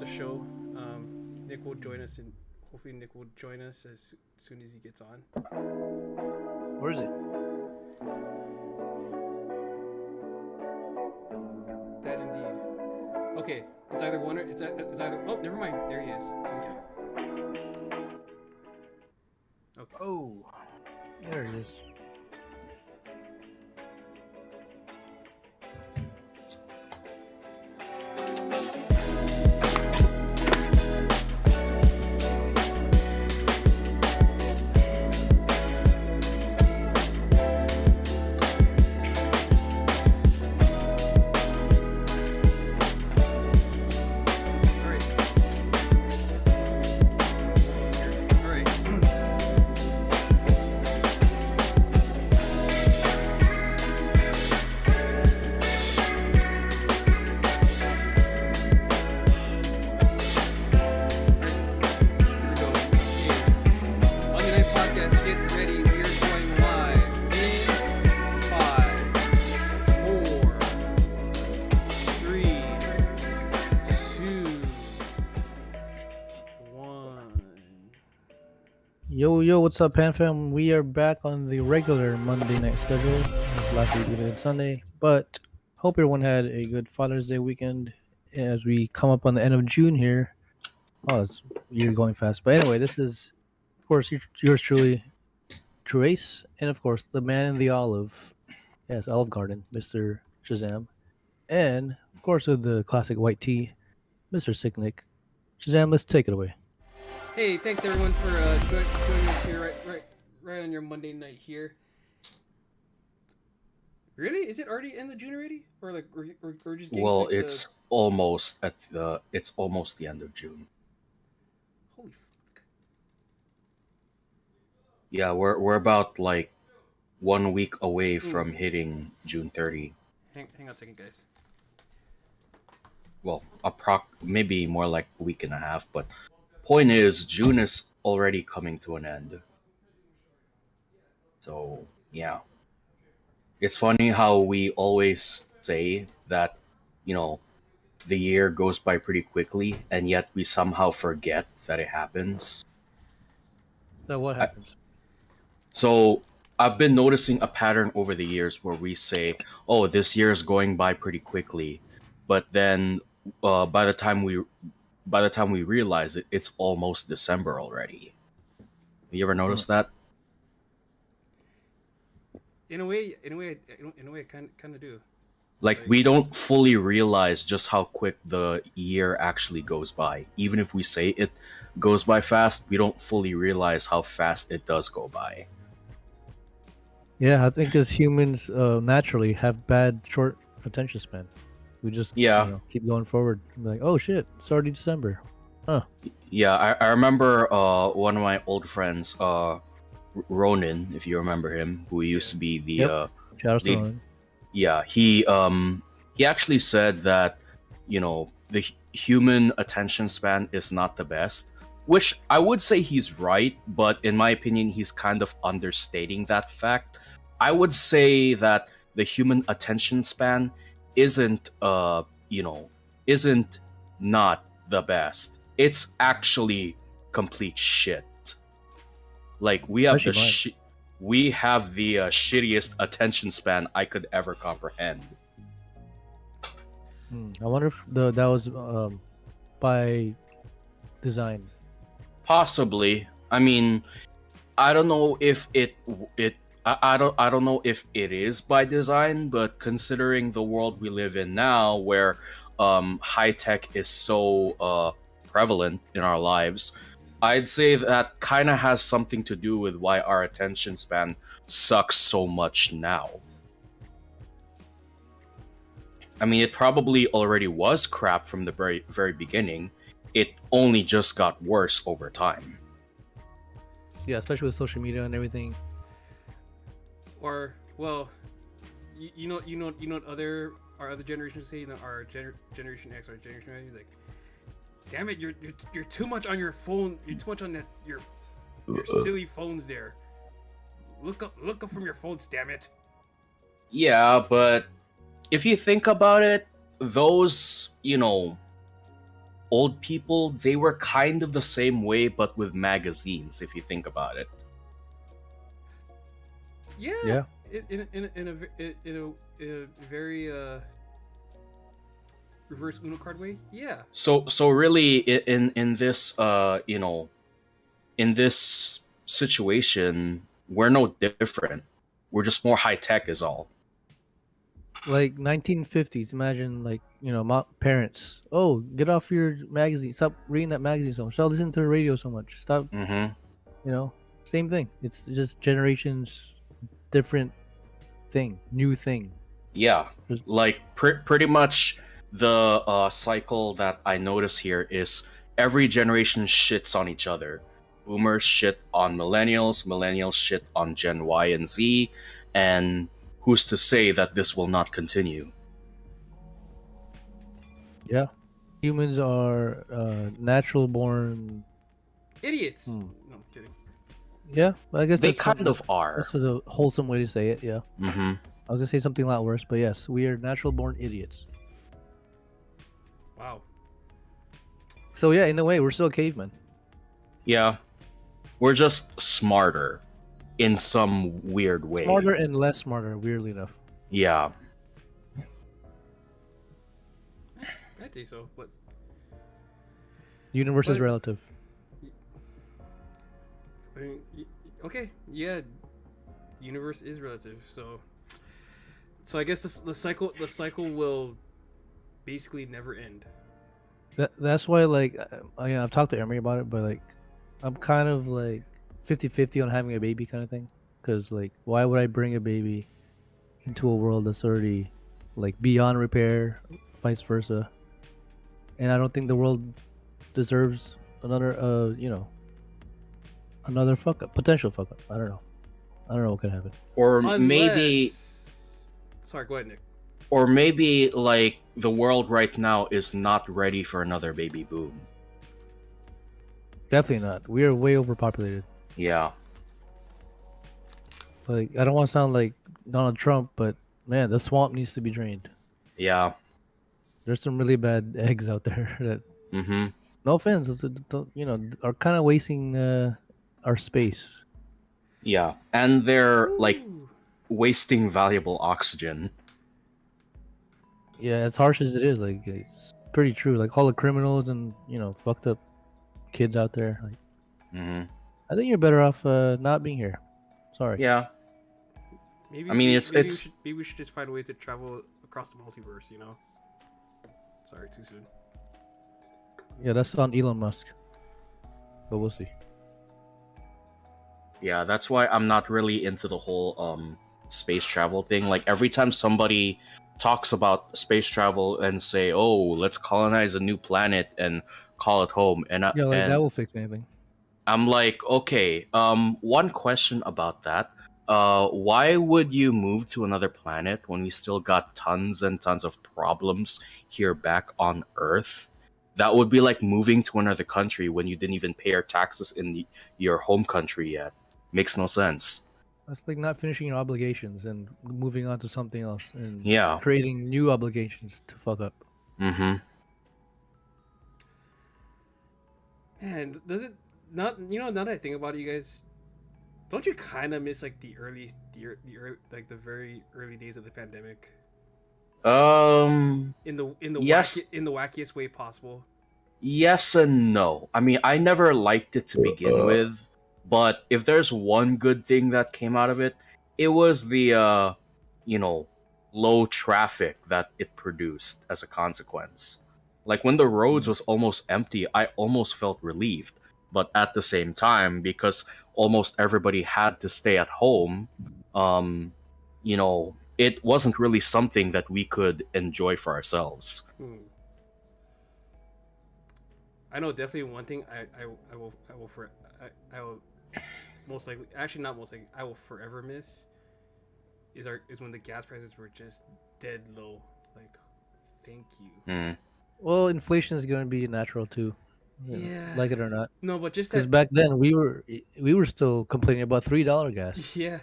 show. Nick will join us, and hopefully Nick will join us as soon as he gets on. Where is he? That indeed. Okay, it's either one or it's either. Oh, never mind. There he is. Okay. Oh, there he is. Yo, what's up, Pan Fam? We are back on the regular Monday night schedule. This last week we did Sunday, but hope everyone had a good Father's Day weekend as we come up on the end of June here. Oh, you're going fast. But anyway, this is, of course, yours truly, Trace, and of course, the man in the olive, yes, Olive Garden, Mr. Shazam, and of course, with the classic white tea, Mr. Sicknick. Shazam, let's take it away. Hey, thanks everyone for joining us here right on your Monday night here. Really? Is it already in the June already, or like or just? Well, it's almost the end of June. Holy fuck! Yeah, we're about like 1 week away from hitting June 30. Hang on a second, guys. Well, maybe more like a week and a half, but point is, June is already coming to an end. So, yeah. It's funny how we always say that, the year goes by pretty quickly, and yet we somehow forget that it happens. So what happens? So, I've been noticing a pattern over the years where we say, oh, this year is going by pretty quickly. But then by the time we realize it, it's almost December already. You ever notice that? In a way, I kind of do. Like, we don't fully realize just how quick the year actually goes by. Even if we say it goes by fast, we don't fully realize how fast it does go by. Yeah, I think as humans naturally have bad short attention span. We just keep going forward. Be like, oh shit, it's already December. Huh. Yeah, I remember one of my old friends, Ronan, if you remember him, who used to be the shout out to Ronan. Yeah, he actually said that, the human attention span is not the best, which I would say he's right, but in my opinion, he's kind of understating that fact. I would say that the human attention span isn't not the best. It's actually complete shit. Like, we have the shittiest attention span I could ever comprehend. I wonder if that was by design. Possibly. I mean, I don't know if I don't know if it is by design, but considering the world we live in now, where high tech is so prevalent in our lives, I'd say that kind of has something to do with why our attention span sucks so much now. I mean, it probably already was crap from the very, very beginning. It only just got worse over time. Yeah, especially with social media and everything. Or, well, you know what our other generations say, our Generation X or Generation Y, is like, damn it, you're too much on your phone. You're too much on your silly phones there. Look up from your phones, damn it. Yeah, but if you think about it, those, old people, they were kind of the same way, but with magazines, if you think about it. Yeah. Yeah. In a very reverse Uno card way. Yeah. So really, in this in this situation, we're no different. We're just more high tech, is all. Like 1950s. Imagine, like, parents. Oh, get off your magazine. Stop reading that magazine so much. Stop listening to the radio so much. Stop. Mm-hmm. Same thing. It's just generations different thing, new thing. Yeah, Just- like pretty much the cycle that I notice here is every generation shits on each other. Boomers shit on millennials, millennials shit on Gen Y and Z, and who's to say that this will not continue? Yeah. Humans are natural born. Idiots. Hmm. No, I'm kidding. Yeah, I guess They that's kind of are. That's a wholesome way to say it. Yeah. Mm-hmm. I was gonna say something a lot worse, but yes, we are natural born idiots. Wow. So yeah, in a way, we're still cavemen. Yeah, we're just smarter in some weird way. Smarter and less smarter, weirdly enough. Yeah. I'd say so, but Universe is But- relative. I mean, okay, yeah. The universe is relative, so I guess the cycle will basically never end. That's why, like, I've talked to Emery about it, but like, I'm kind of like 50-50 on having a baby kind of thing. Because like, why would I bring a baby into a world that's already like beyond repair, vice versa? And I don't think the world deserves another, another fuck up, potential fuck up. I don't know what could happen. Or maybe, Unless... Sorry, go ahead, Nick. or maybe like the world right now is not ready for another baby boom. Definitely not. We are way overpopulated. Yeah. Like, I don't want to sound like Donald Trump, but man, the swamp needs to be drained. Yeah. There's some really bad eggs out there that, Mm-hmm. no offense, are kind of wasting our space. Yeah. And they're like Ooh. wasting valuable oxygen. Yeah, as harsh as it is, like, it's pretty true. Like, all the criminals and fucked up kids out there. Like, Mm-hmm. I think you're better off not being here. Sorry. Yeah. Maybe I mean, maybe we should just find a way to travel across the multiverse. Sorry, too soon. Yeah, that's on Elon Musk. But we'll see. Yeah, that's why I'm not really into the whole space travel thing. Like every time somebody talks about space travel and say, "Oh, let's colonize a new planet and call it home," and Yeah, like, and that will fix anything. I'm like, okay, one question about that. Why would you move to another planet when we still got tons and tons of problems here back on Earth? That would be like moving to another country when you didn't even pay your taxes in your home country yet. Makes no sense. That's like not finishing your obligations and moving on to something else and Yeah. creating new obligations to fuck up. Mm-hmm. Man, does it not? Now that I think about it, you guys, don't you kind of miss like the like the very early days of the pandemic in the Yes. in the wackiest way possible? Yes and no. I mean, I never liked it to begin with, but if there's one good thing that came out of it, it was the low traffic that it produced as a consequence. Like when the roads was almost empty, I almost felt relieved. But at the same time, because almost everybody had to stay at home, it wasn't really something that we could enjoy for ourselves. I know definitely one thing I will most likely, actually not most likely, I will forever miss is when the gas prices were just dead low. Like, thank you. Mm. Well, inflation is gonna be natural too. Yeah. Like it or not. No, but just Because that. back then we were still complaining about $3 gas. Yeah.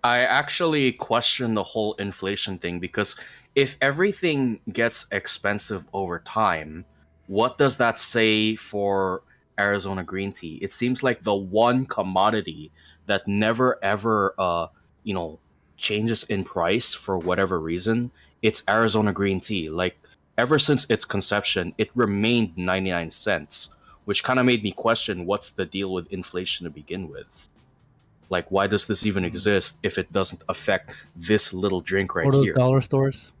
I actually question the whole inflation thing because if everything gets expensive over time, what does that say for Arizona green tea? It seems like the one commodity that never ever you know changes in price for whatever reason, it's Arizona green tea. Like ever since its conception, it remained 99 cents, which kind of made me question what's the deal with inflation to begin with. Like, why does this even exist if it doesn't affect this little drink Or right those here? dollar stores.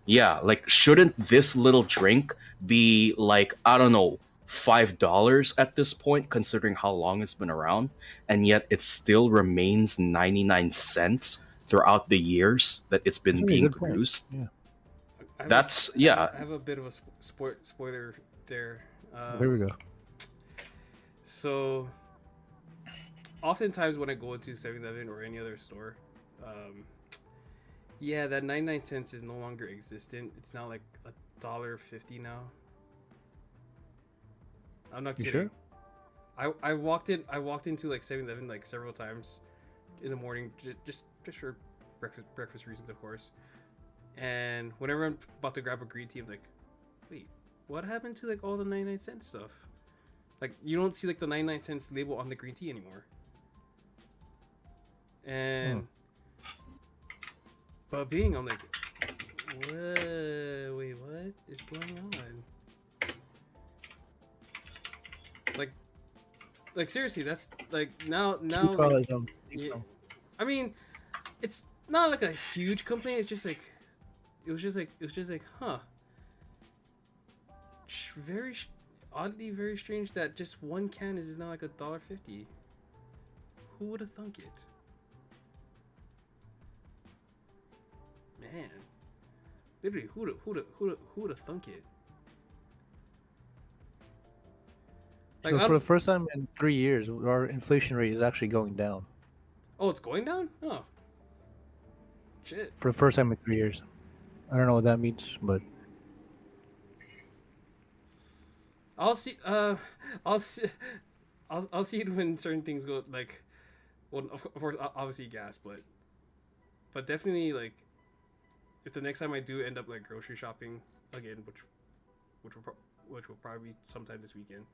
Yeah, like, shouldn't this little drink be like, I don't know, $5 at this point, considering how long it's been around, and yet it still remains 99 cents throughout the years that it's That's been actually a being good point. produced? Yeah. That's, yeah. I have a bit of a spoiler there. There we go. So, oftentimes when I go into 7-Eleven or any other store, yeah, that 99 cents is no longer existent. It's now like $1.50 now. I'm not You kidding. sure? I walked into like 7-Eleven like several times in the morning, just for breakfast reasons, of course. And whenever I'm about to grab a green tea, I'm like, wait, what happened to like all the 99 cent stuff? Like, you don't see like the 99 cents label on the green tea anymore. And but being, I'm like, wait, what is going on? Like seriously, that's like now. $2. Yeah, I mean, it's not like a huge complaint. It's just like, it was just like, huh. Very oddly, very strange that just one can is now like $1.50. Who would have thunk it? Man, literally, who would have thunk it? Like, So for the first time in 3 years, our inflation rate is actually going down. oh, it's going down? Oh, shit. For the first time in 3 years. I don't know what that means, but I'll see. I'll see. I'll see it when certain things go like. Well, of course, obviously gas, but definitely like, if the next time I do end up like grocery shopping again, which will probably be sometime this weekend.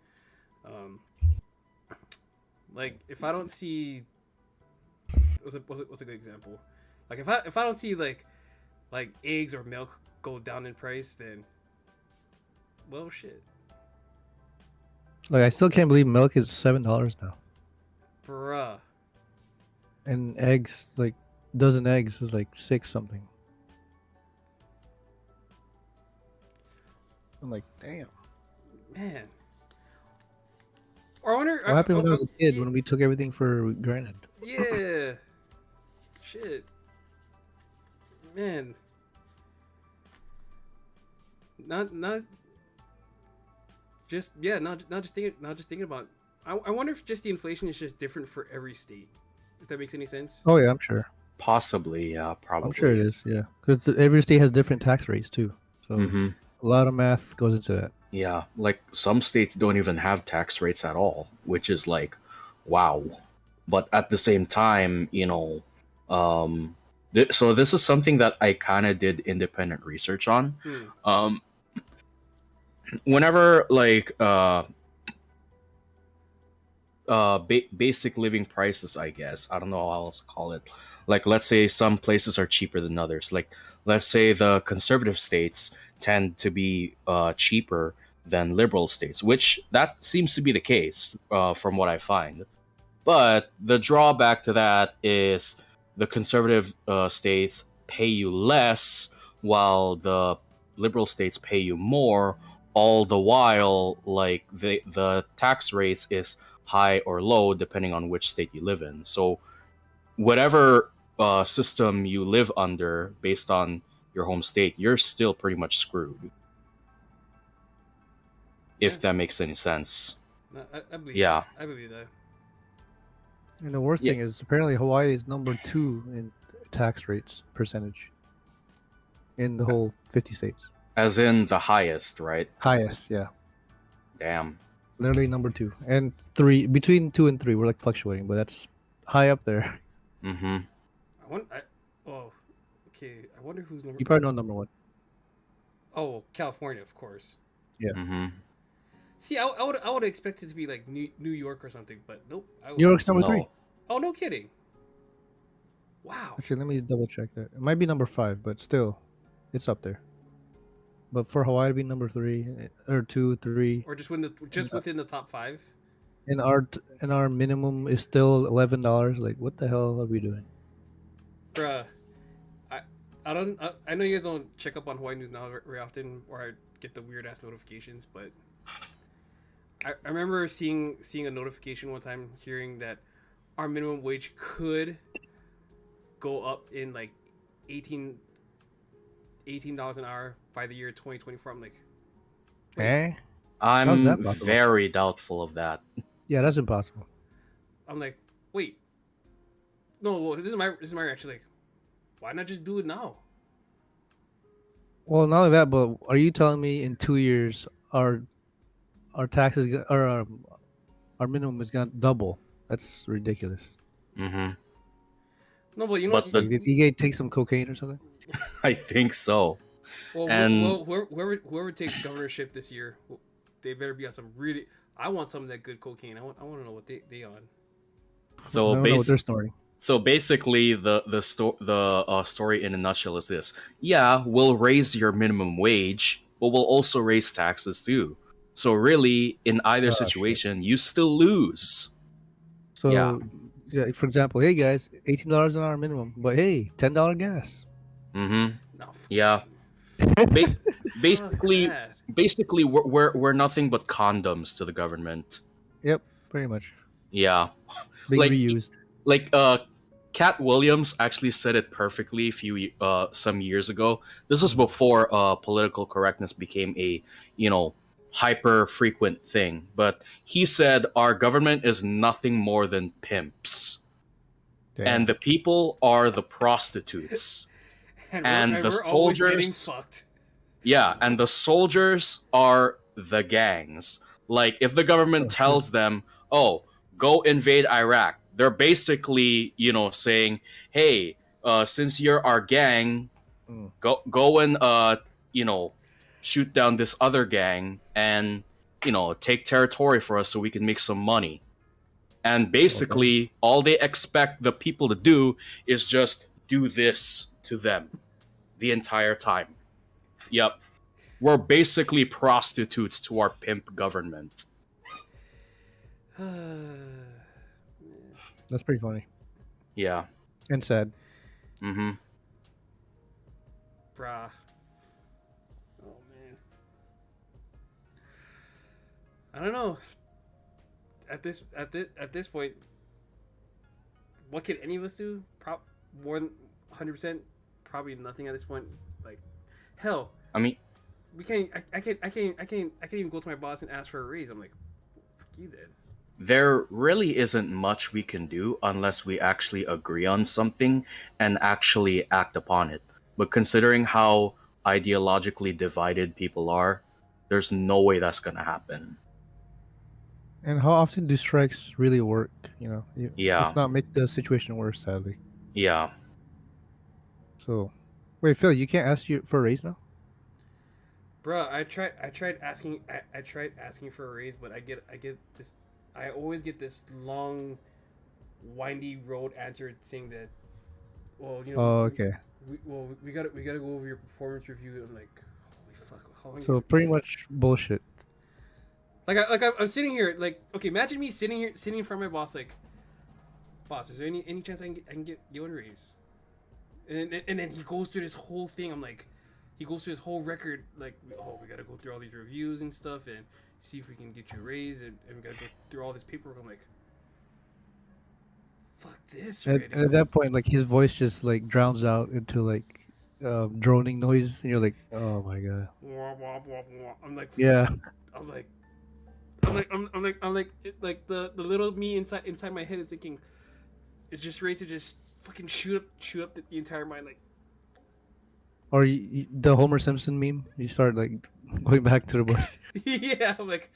Like if I don't see, what's a good example? Like if I don't see like eggs or milk go down in price, then well shit, like I still can't believe milk is $7 now, bruh. and eggs, like dozen eggs is like 6 something. I'm like, damn. Man. Or I wonder. What happened when I was a kid when we took everything for granted? Yeah. Shit. Man. Not just not just thinking about. I wonder if just the inflation is just different for every state. If that makes any sense. Oh yeah, I'm sure. Possibly, yeah, probably. I'm sure it is. Yeah, because every state has different tax rates too. So Mm-hmm. a lot of math goes into that. Yeah, like some states don't even have tax rates at all, which is like, wow. But at the same time, so this is something that I kind of did independent research on. Um, whenever like basic living prices, I guess, I don't know how else to call it. Like, let's say some places are cheaper than others. Like, let's say the conservative states tend to be cheaper than liberal states, which that seems to be the case from what I find. But the drawback to that is the conservative states pay you less, while the liberal states pay you more. All the while, like the tax rates is high or low depending on which state you live in. So whatever system you live under based on your home state, you're still pretty much screwed. If that makes any sense. No, I believe. Yeah. I believe that. And the worst thing is apparently Hawaii is number 2 in tax rates percentage in the whole 50 states. As in the highest, right? Highest, yeah. Damn. Literally number 2 and 3, between 2 and 3. We're like fluctuating, but that's high up there. Mm-hmm. I want. Oh, okay. I wonder who's number. You probably know number one. Oh, California, of course. Yeah. Mm-hmm. See, I would expect it to be like New York or something, but nope. New York's number No. 3. Oh, no kidding. Wow. Actually, let me double check that. It might be number 5, but still, it's up there. But for Hawaii to be number 3 or 2, 3, Or just within the top 5. and our minimum is still $11. Like, what the hell are we doing? Bruh. I know you guys don't check up on Hawaii news now very often, or I get the weird ass notifications, but I remember seeing a notification one time, hearing that our minimum wage could go up in like 18 $18 an hour by the year 2024. I'm like, Eh? I'm that possible? very doubtful of that. Yeah, that's impossible. I'm like, wait, no, well, this is my reaction. Like, why not just do it now? Well, not only that, but are you telling me in 2 years our taxes or our minimum is gonna double? That's ridiculous. Mm-hmm. No, but you know, But the- Like, did you take some cocaine or something? I think so. well, and- whoever takes governorship this year, they better be on some really. I want some of that good cocaine. I want to know what they on. So I don't know what basi- they're snorting. So basically, the story in a nutshell is this: yeah, we'll raise your minimum wage, but we'll also raise taxes too. So really, in either Oh, shit. situation, you still lose. So, Yeah. yeah, for example, hey guys, $18 an hour minimum, but hey, $10 gas. Mm-hmm. No, Yeah. Basically, basically, we're nothing but condoms to the government. Yep, pretty much. Yeah. Being Like- reused. Like Cat Williams actually said it perfectly some years ago. This was before political correctness became a hyper frequent thing. But he said our government is nothing more than pimps, Damn. and the people are the prostitutes. and the we're always getting soldiers- fucked. Yeah, and the soldiers are the gangs. Like if the government Oh, shit. tells them, "Oh, go invade Iraq," they're basically, saying, "Hey, since you're our gang, Mm. go and shoot down this other gang and take territory for us so we can make some money." And basically, all they expect the people to do is just do this to them the entire time. Yep. We're basically prostitutes to our pimp government. That's pretty funny Yeah. and sad. Mm-hmm. Bruh. Oh man. I don't know. At this point, what can any of us do? More than 100%. Probably nothing at this point. Like, hell, I mean, we can't. I can't even go to my boss and ask for a raise. I'm like, fuck you then. there really isn't much we can do unless we actually agree on something and actually act upon it. But considering how ideologically divided people are, there's no way that's gonna happen. And how often do strikes really work? Yeah. If not, make the situation worse, sadly. Yeah. So, wait, Phil, you can't ask you for a raise now? Bruh, I tried asking for a raise, but I get this. I always get this long, windy road answer saying that, well, Oh, okay. we gotta go over your performance review. I'm like, holy fuck, how long? So pretty much bullshit. I'm sitting here, like, okay, imagine me sitting in front of my boss, like, boss, is there any chance I can get one raise? And then he goes through this whole thing. I'm like, he goes through his whole record, like, oh, we gotta go through all these reviews and stuff and see if we can get you a raise, and we gotta go through all this paperwork. I'm like, fuck this And already. at that point, like, his voice just like drowns out into like droning noise, and you're like, oh my god. Wah, wah, wah, wah. I'm like, Yeah. I'm like, like the little me inside my head is thinking, it's just ready to just fucking shoot up the entire mind, like. Or the Homer Simpson meme, you start like going back to the bush. Yeah, I'm like,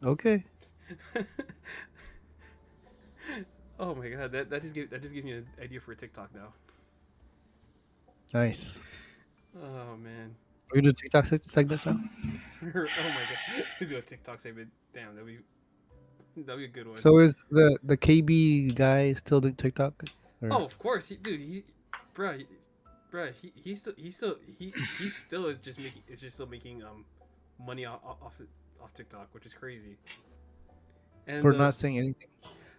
Okay. Oh my god, that just gives me an idea for a TikTok now. Nice. Oh man. We do TikTok segments now. Oh my god. Do a TikTok segment. Damn, that'd be a good one. So is the KB guy still doing TikTok? Or- Oh, of course, bruh, he still is just still making money off TikTok, which is crazy. And for not saying anything.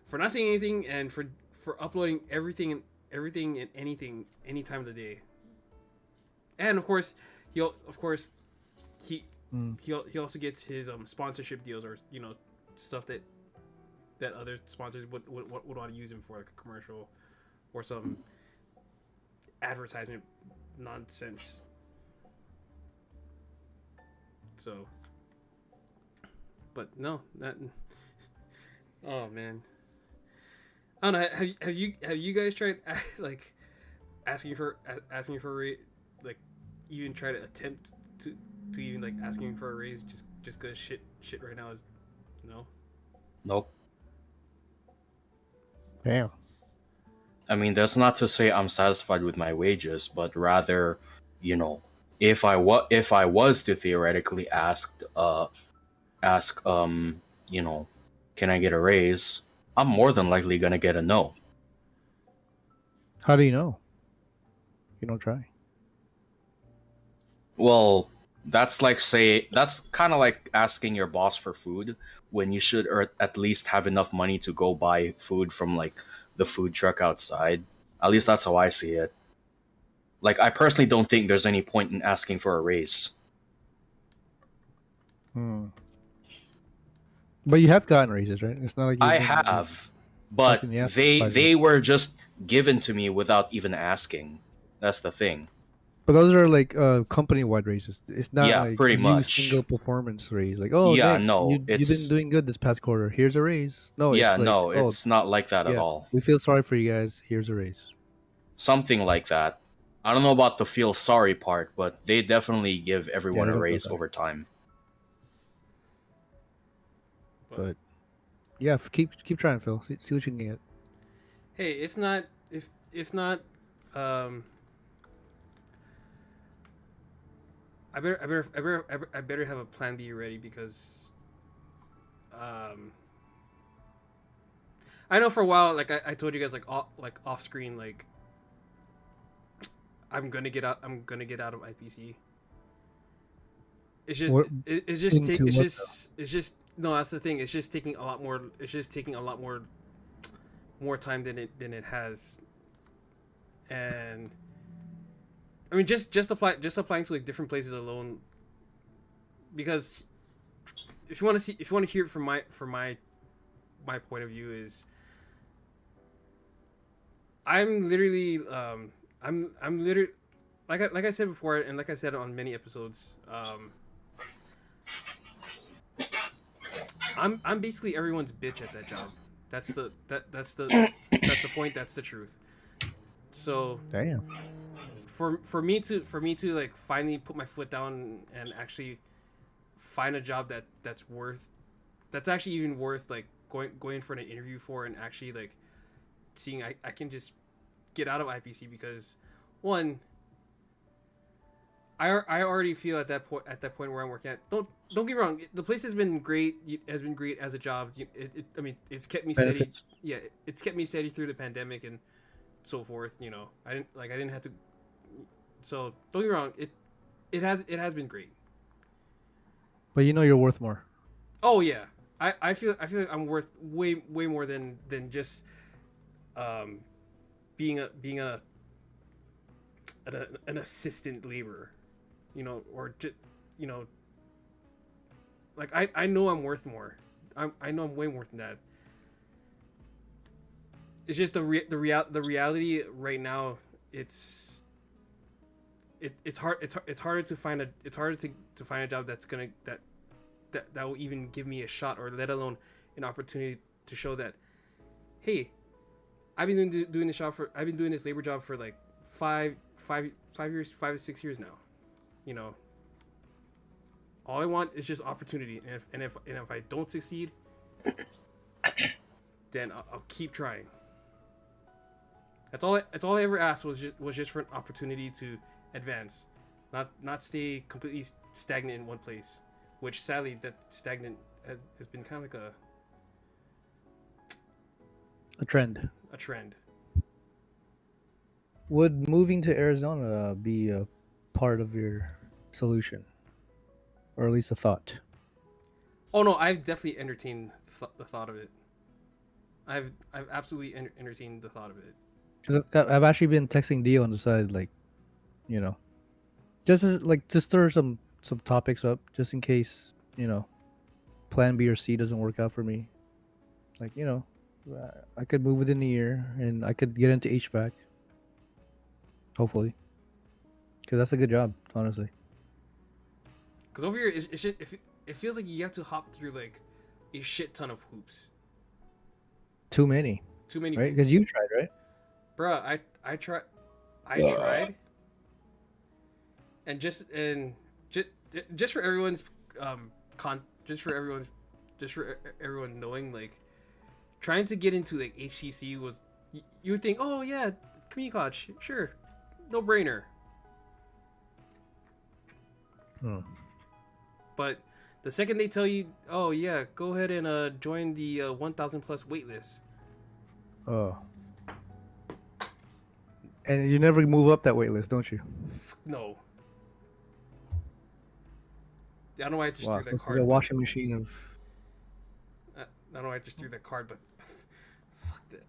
for not saying anything, and for uploading everything and anything any time of the day. And of course, he Mm. he also gets his sponsorship deals, or stuff that other sponsors would want to use him for, like a commercial or some advertisement nonsense. So, but no, that. Oh man, I don't know. Have you guys tried like asking for a raise, like even try to attempt to even like asking for a raise just because shit right now is no. Nope. Damn. I mean, that's not to say I'm satisfied with my wages, but rather, you know, if I was to theoretically ask, you know, can I get a raise? I'm more than likely gonna get a no. How do you know? You don't try. Well, that's kind of like asking your boss for food when you should, or at least have enough money to go buy food from like the food truck outside. At least that's how I see it. Like, I personally don't think there's any point in asking for a raise. Hmm. But you have gotten raises, right? It's not like I been, have, but fucking the ass they for 5 they years. were just given to me without even asking. That's the thing. But those are like company-wide raises. It's not Yeah, like pretty you much. single performance raise. Like, oh, Yeah, Nick, no, you've been it's doing good this past quarter. Here's a raise. No, yeah, it's like, no, oh, it's not like that at yeah, all. we feel sorry for you guys. Here's a raise. Something like that. I don't know about the feel sorry part, but they definitely give Yeah, everyone they a don't feel raise sorry. over time. But yeah, keep trying, Phil. See what you can get. Hey, if not, um, I better have a plan B ready, because I know for a while, like I told you guys, like off screen, like I'm gonna get out of IPC. It's just What it's just into what? it's just no, that's the thing. It's just taking a lot more. It's just taking a lot more time than it has. And I mean, just applying to like different places alone, because if you want to hear it from my point of view, is I'm literally I'm literally, like I said before, and like I said on many episodes, I'm basically everyone's bitch at that job. That's the point. That's the truth. So Damn. for me to like finally put my foot down and actually find a job that's actually even worth like going for an interview for, and actually like seeing I can just get out of IPC, because one, I already feel at that point where I'm working at, don't get me wrong, the place has been great as a job. I mean, it's kept me steady. Benefits. Yeah, it's kept me steady through the pandemic and so forth. I didn't have to. So don't get me wrong, it has been great. But you know you're worth more. Oh yeah, I feel like I'm worth way more than just being an assistant laborer, or just like I know I'm worth more. I know I'm way more than that. It's just the reality right now. It's hard. It's harder to find a job that's gonna that will even give me a shot, or let alone an opportunity to show that, hey, I've been doing this labor job for like 5 years, 5 to 6 years now. All I want is just opportunity, and if I don't succeed, then I'll keep trying. That's all I ever asked was just for an opportunity to advance, not stay completely stagnant in one place. Which sadly, that stagnant has been kind of like A trend. a trend. Would moving to Arizona be a part of your solution, or at least a thought? Oh no, I've definitely entertained the thought of it. I've absolutely entertained the thought of it. Because I've actually been texting Dio on the side, like, you know, just as, like, to stir some topics up, just in case, Plan B or C doesn't work out for me. Like, I could move within a year, and I could get into HVAC, hopefully, because that's a good job, honestly. Because over here, it feels like you have to hop through like a shit ton of hoops. Too many, Too many, right? hoops. Because you tried, right? Bruh, I tried, and just for everyone's just for everyone knowing, like, trying to get into like HTC was, you would think, oh yeah, community college, sure, no brainer. But the second they tell you, oh yeah, go ahead and join the 1,000 plus waitlist. Oh. And you never move up that wait list, don't you? No. I don't know why I just Wow, threw so that it's card. like a washing machine of. I don't know why I just threw that card, but fuck that.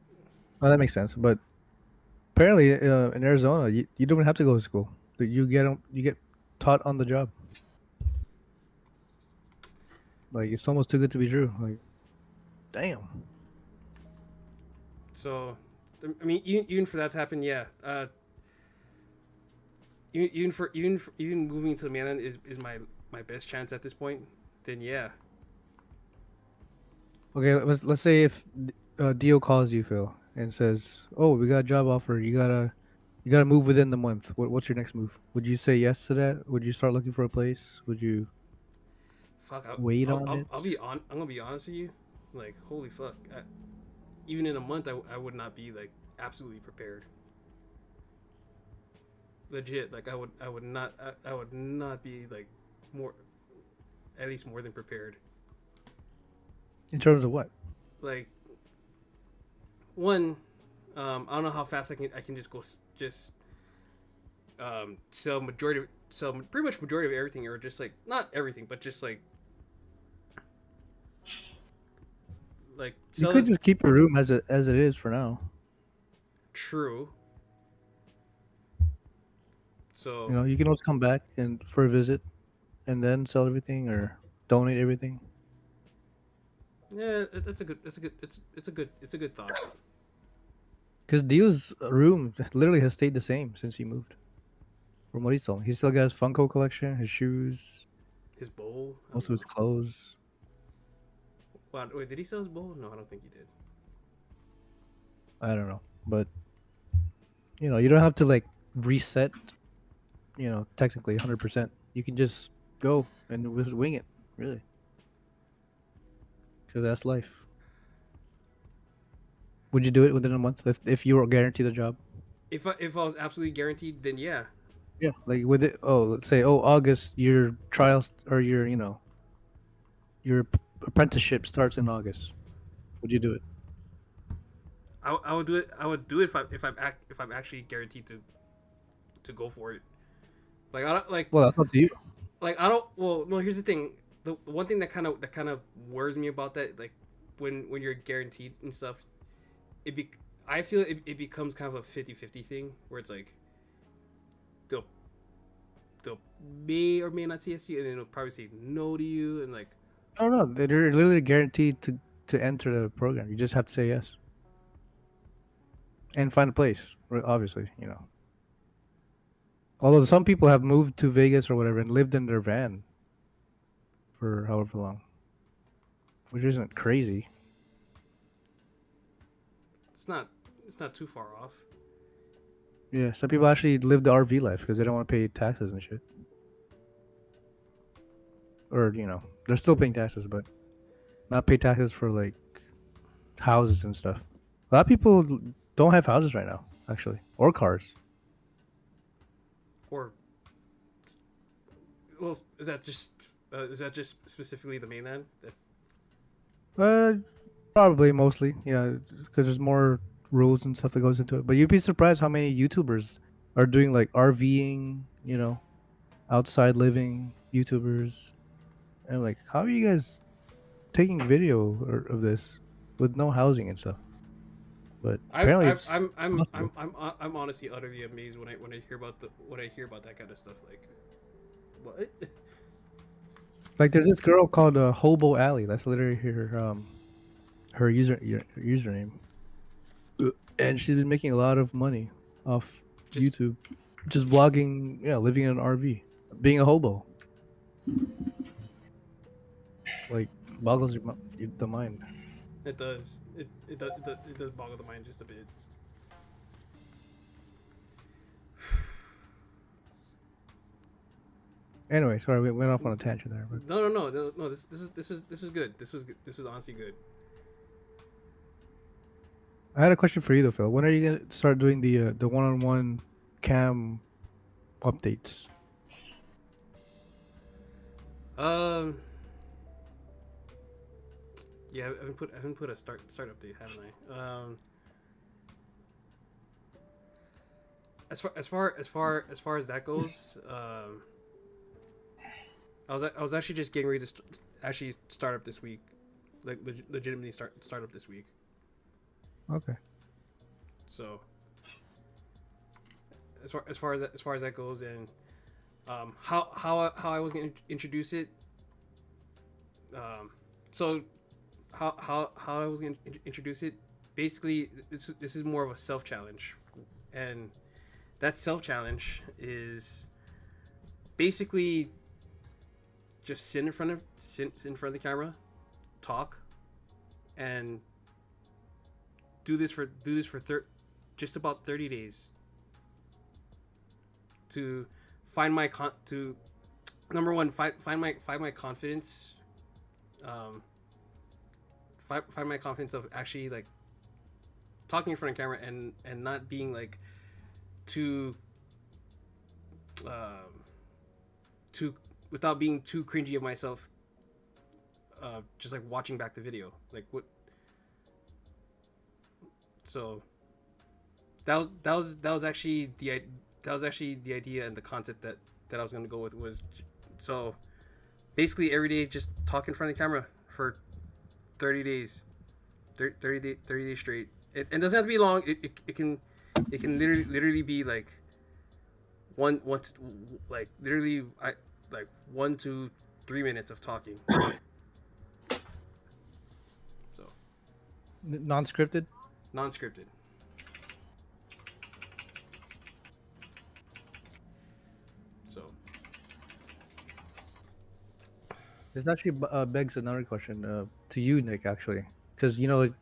Oh, that makes sense. But apparently, in Arizona, you don't have to go to school. You get taught on the job. Like, it's almost too good to be true. Like, damn. So, I mean, even for that to happen, yeah. Even moving to the mainland is my best chance at this point. Then yeah. Okay, let's say if Dio calls you, Phil, and says, "Oh, we got a job offer. You gotta move within the month. What's your next move? Would you say yes to that? Would you start looking for a place? Would you Fuck. wait on it? I'm gonna be honest with you. Like, holy fuck. Even in a month, I would not be like absolutely prepared. Legit, like I would not be like more, at least more than prepared. In terms of what? Like, one, I don't know how fast I can just sell pretty much majority of everything, or just like not everything, but just like You could just keep your room as it is for now. True. So You can always come back and for a visit, and then sell everything or donate everything. yeah, it's a good thought. Because Dio's room literally has stayed the same since he moved. From what he told me, he still got his Funko collection, his shoes, His bowl. most of his clothes. Wow, wait, did he sell his bowl? No, I don't think he did. I don't know, but you don't have to like reset. Technically 100%. You can just go and just wing it, really. Because that's life. Would you do it within a month if you were guaranteed a job? If I was absolutely guaranteed, then yeah. Yeah, like with it. Oh, let's say August, your trials or your apprenticeship starts in August. Would you do it? I would do it. I would do it if I'm actually guaranteed to go for it. Like, I don't like. Well, that's up to you. Like, I don't. Well, no. Here's the thing. The one thing that kind of worries me about that, like, when you're guaranteed and stuff, I feel it becomes kind of a 50-50 thing where it's like they'll may or may not say yes to you, and then they'll probably say no to you, and like, I don't know. They're literally guaranteed to enter the program. You just have to say yes and find a place. Obviously. Although some people have moved to Vegas or whatever and lived in their van for however long, which isn't crazy. it's not too far off. Yeah, some people actually live the RV life because they don't want to pay taxes and shit. Or, they're still paying taxes, but not pay taxes for, like, houses and stuff. A lot of people don't have houses right now. actually, or cars. Or well, is that just specifically the mainland? Uh, Probably mostly, yeah, because there's more rules and stuff that goes into it. But you'd be surprised how many YouTubers are doing like RVing, outside living YouTubers, and like, how are you guys taking video of this with no housing and stuff? But apparently, it's possible. I'm honestly utterly amazed when I hear about that kind of stuff. Like, what? Like, there's this girl called Hobo Alley. That's literally her username, and she's been making a lot of money off Just YouTube, just vlogging, yeah, living in an RV, being a hobo. Like, boggles the mind. it does it does boggle the mind just a bit. Anyway, sorry, we went off on a tangent there. But No. This was good. This was honestly good. I had a question for you though, Phil. When are you gonna start doing the one-on-one cam updates? Um. Yeah, I haven't put a start update, haven't I? As far as that goes, I was actually just getting ready to actually start up this week, like legitimately start up this week. Okay. So as far as that goes, and how I was gonna introduce it. So how I was gonna introduce it. Basically, this is more of a self challenge, and that self challenge is basically just sit in front of the camera, talk, and do this for just about 30 days to find my number one, find my confidence, find my confidence of actually like talking in front of camera and not being like too without being too cringy of myself, just like watching back the video, like what. So that was actually the idea and the concept that I was going to go with, was so basically every day just talk in front of the camera for 30 days, 30 days straight. It doesn't have to be long. It can literally be like literally 1 to 3 minutes of talking. So Non-scripted. non-scripted. So This actually begs another question to you, Nick, actually, because like,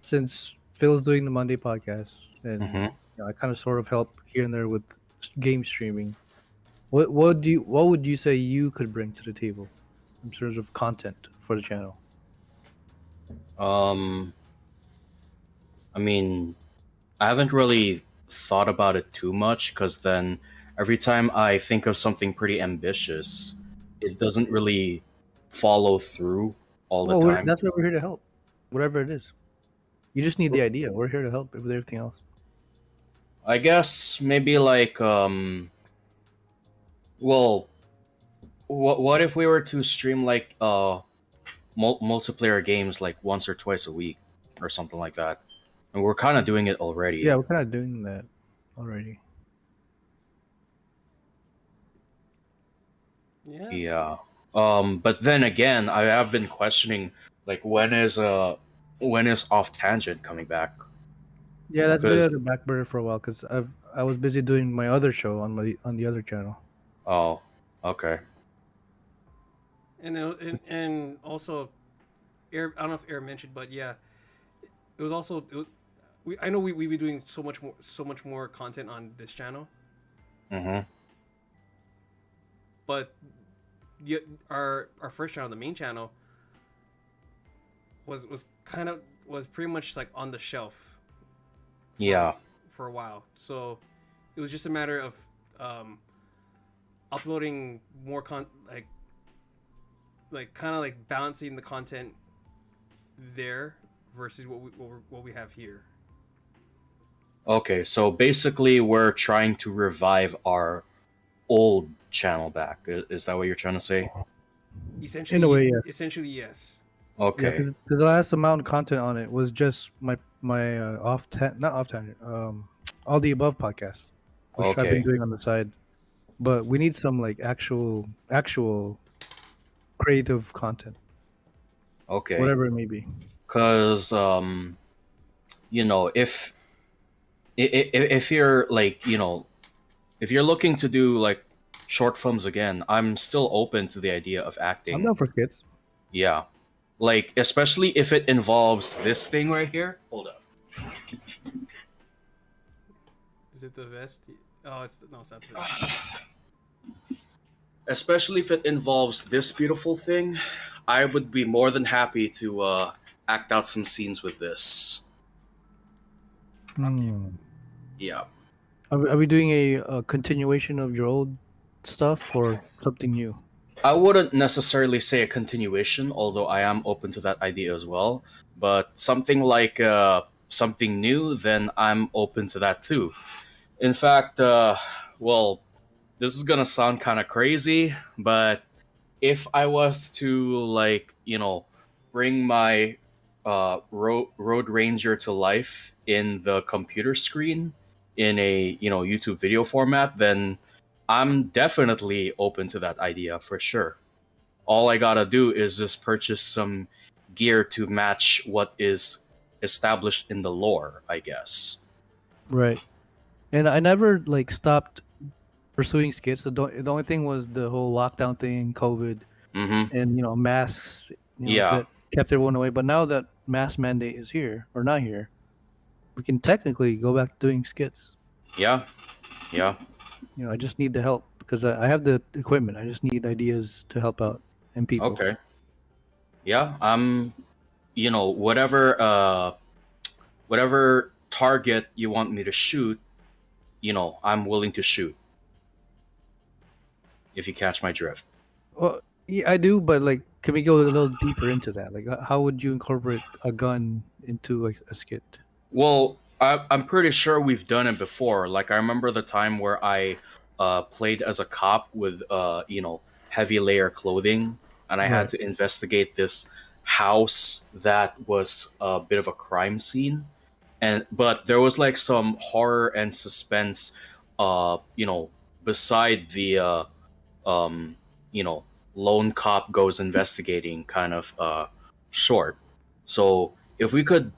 since Phil's doing the Monday podcast, and I kind of sort of help here and there with game streaming. What would you say you could bring to the table in terms of content for the channel? I mean, I haven't really thought about it too much, because then every time I think of something pretty ambitious, it doesn't really follow through all the Well, time. that's why we're here to help, whatever it is. You just need the idea. We're here to help with everything else. I guess maybe like well, what if we were to stream like multiplayer games like once or twice a week or something like that? And we're kind of doing it already. Yeah, we're kind of doing that already. yeah. Yeah. But then again, I have been questioning, like, when is Off Tangent coming back? Yeah, that's been Because at the back burner for a while because I was busy doing my other show on the other channel. oh, okay. And also, Air, I don't know if Air mentioned, but yeah, it was also I know we be doing so much more content on this channel, but our first channel, the main channel, was pretty much like on the shelf. Yeah. for a while. So it was just a matter of uploading more like kind of like balancing the content there versus what we have here. Okay, so basically we're trying to revive our old channel back. Is that what you're trying to say? In a way, yeah. Essentially, yes. Yeah, Okay. because the last amount of content on it was just my not off tangent, all the above podcast, which I've been Okay. doing on the side. But we need some like actual creative content, Okay. whatever it may be. Cuz you know, if you're like, if you're looking to do like short films again, I'm still open to the idea of I'm acting. down for skits. Yeah. Like especially if it involves this thing right here. Hold up. Is it the vest? Oh, no, it's not the vest. Especially if it involves this beautiful thing, I would be more than happy to act out some scenes with this. Hmm. Yeah. Are we doing a continuation of your old stuff or something new? I wouldn't necessarily say a continuation, although I am open to that idea as well. But something like something new, then I'm open to that too. In fact, well, this is gonna sound kind of crazy, but if I was to like, bring my Road Ranger to life in the computer screen in a YouTube video format, then I'm definitely open to that idea for sure. All I gotta do is just purchase some gear to match what is established in the lore, I guess. Right. And I never like stopped pursuing skits. The only thing was the whole lockdown thing, COVID, Mm-hmm. and masks. Yeah. That kept everyone away. But now that mask mandate is here or not here, we can technically go back to doing skits. Yeah. Yeah. I just need the help because I have the equipment. I just need ideas to help out and people. Okay. Yeah. Whatever target you want me to shoot, I'm willing to shoot. If you catch my drift. Well, yeah, I do, but like, can we go a little deeper into that? Like, how would you incorporate a gun into like a skit? Well, I'm pretty sure we've done it before. Like I remember the time where I played as a cop with heavy layer clothing, and I had Right. to investigate this house that was a bit of a crime scene. And but there was like some horror and suspense, uh, you know, beside the um, you know, lone cop goes investigating kind of short. So if we could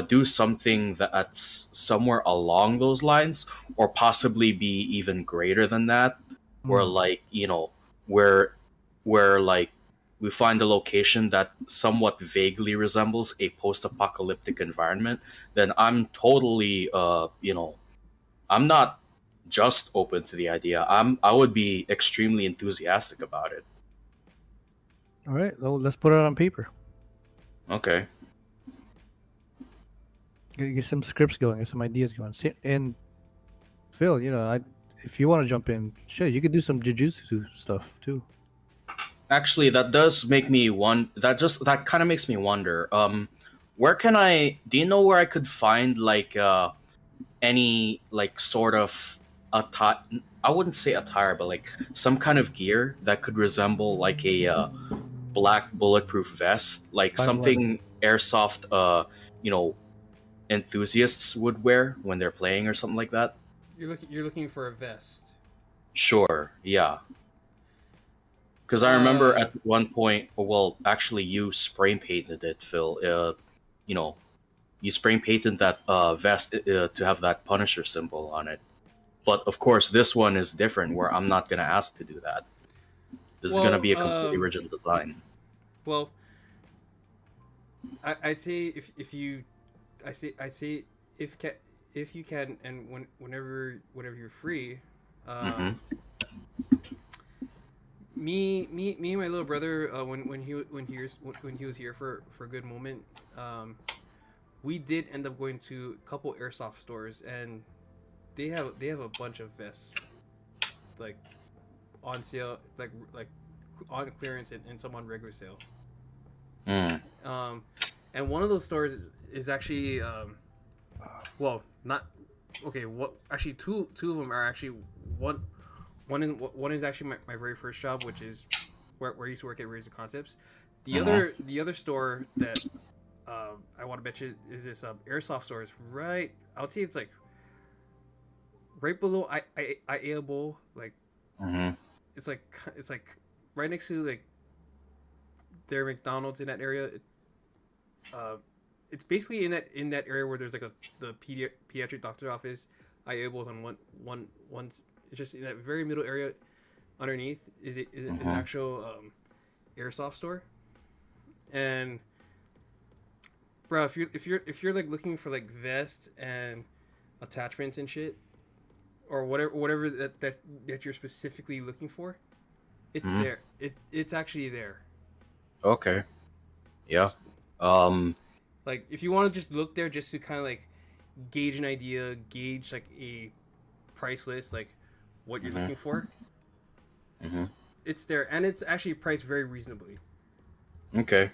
do something that's somewhere along those lines, or possibly be even greater than that, where Mm. like where like we find a location that somewhat vaguely resembles a post-apocalyptic environment, then I'm totally I'm not just open to the idea. I would be extremely enthusiastic about it. All right. Well, let's put it on paper. Okay. Get some scripts going, get some ideas going. And Phil, if you want to jump in, shit, you could do some jujutsu stuff too. Actually, that does make me that kind of makes me wonder. Where can I? Do you know where I could find like any like sort of attire? I wouldn't say attire, but like some kind of gear that could resemble like a black bulletproof vest, like 511. something airsoft, you know, enthusiasts would wear when they're playing or something like that. You're looking for a vest. Sure, yeah. Because I remember Uh, at one point, well, actually, you spray painted it, Phil. You know, you spray painted that vest to have that Punisher symbol on it. But of course, this one is different, where I'm not gonna ask to do that. This is gonna well, be a completely original design. well, I'd say I'd say if you can and whenever you're free, Mm-hmm. me and my little brother when he was here for a good moment, we did end up going to a couple airsoft stores, and they have a bunch of vests like on sale, like on clearance and some on regular sale. Mm. Um, and one of those stores is actually well, not okay. What actually two of them are actually one. One is actually my very first job, which is where I used to work at Razor Concepts. Mhm. The other store that I want to bet you is this airsoft store. It's right. I would say it's like right below I Bowl. Like Mhm. it's like right next to like their McDonald's in that area. Uh, it's basically in that area where there's like the pediatric doctor office. I Bowl's on one. It's just in that very middle area. Underneath is an Mhm. actual airsoft store, and bro, if you're like looking for like vests and attachments and shit, or whatever that you're specifically looking for, it's Mhm. there. It's actually there. Okay. Yeah. Um. Like if you want to just look there just to kind of like gauge an idea, gauge like a price list, like what you're Mhm. looking for, Mhm. it's there, and it's actually priced very reasonably. Okay.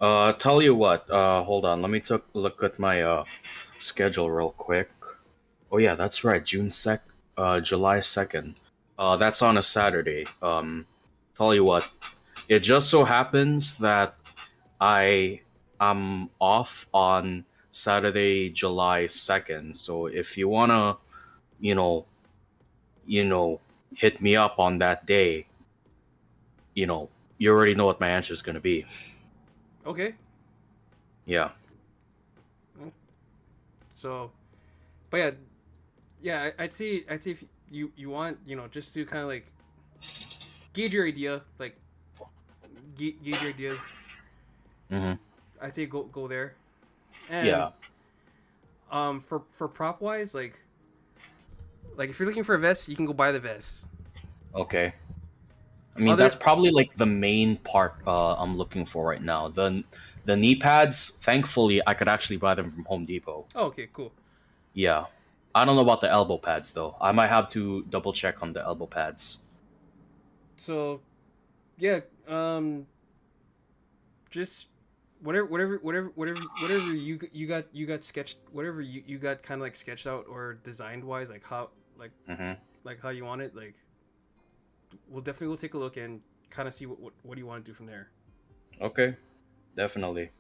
Tell you what. Hold on. Let me take a look at my schedule real quick. Oh yeah, that's right. July 2nd. That's on a Saturday. Tell you what. It just so happens that I am off on Saturday, July 2nd. So if you wanna, you know, you know, hit me up on that day, you know, you already know what my answer is gonna be. Okay, Yeah. so but yeah, I'd say if you want just to kind of like gauge your idea, like gauge your ideas. Hmm. I'd say go there, and Yeah. for prop wise, like if you're looking for a vest, you can go buy the vest. Okay. I mean, that's Other probably like the main part I'm looking for right now. The knee pads, thankfully, I could actually buy them from Home Depot. oh, okay, cool. Yeah. I don't know about the elbow pads though. I might have to double check on the elbow pads. So yeah, just whatever you got sketched, whatever you got kind of like sketched out or designed wise, like Hmm. like how you want it, like we'll definitely go take a look and kind of see what do you want to do from there. Okay, definitely.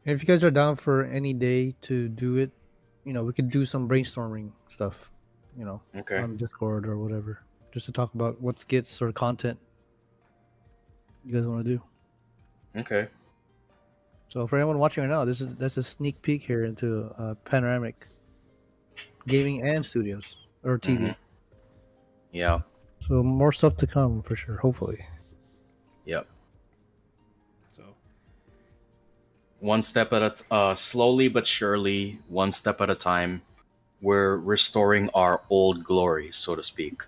And if you guys are down for any day to do it, we could do some brainstorming stuff, Okay. on Discord or whatever, just to talk about what skits or content you guys want to do. Okay. So for anyone watching right now, that's a sneak peek here into Panoramic Gaming and Studios or Hmm. TV. Yeah. So more stuff to come for sure, hopefully. Yep. So One step at slowly but surely, one step at a time, we're restoring our old glory, so to speak.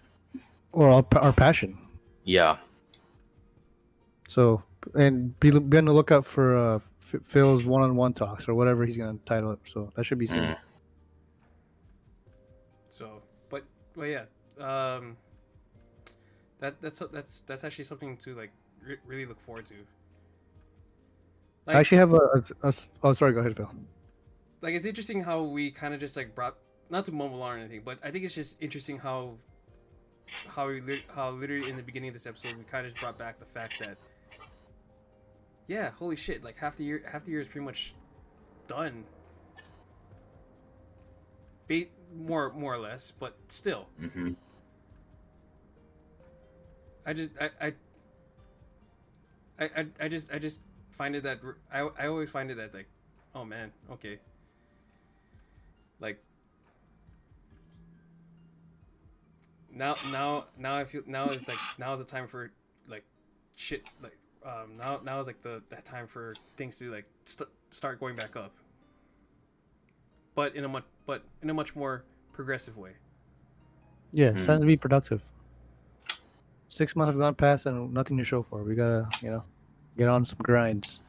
Or our passion. Yeah. So and be on the lookout for Phil's one-on-one talks or whatever he's gonna title it. So that should be soon. Mm. so but yeah, um, that's actually something to like really look forward to. I Like actually have oh, sorry, go ahead, Phil. like it's interesting how we kind of just like brought, not to mumble on or anything, but I think it's just interesting how literally in the beginning of this episode we kind of just brought back the fact that yeah, holy shit, like half the year is pretty much done, more or less, but still, Hmm. I just I just find it that I always find it that like, oh man, okay, like now I feel now is like now is the time for like shit, like now is like that time for things to like start going back up, but in a much more progressive way. Yeah, it's time Hmm. to be productive. 6 months have gone past and nothing to show for. We gotta, get on some grinds.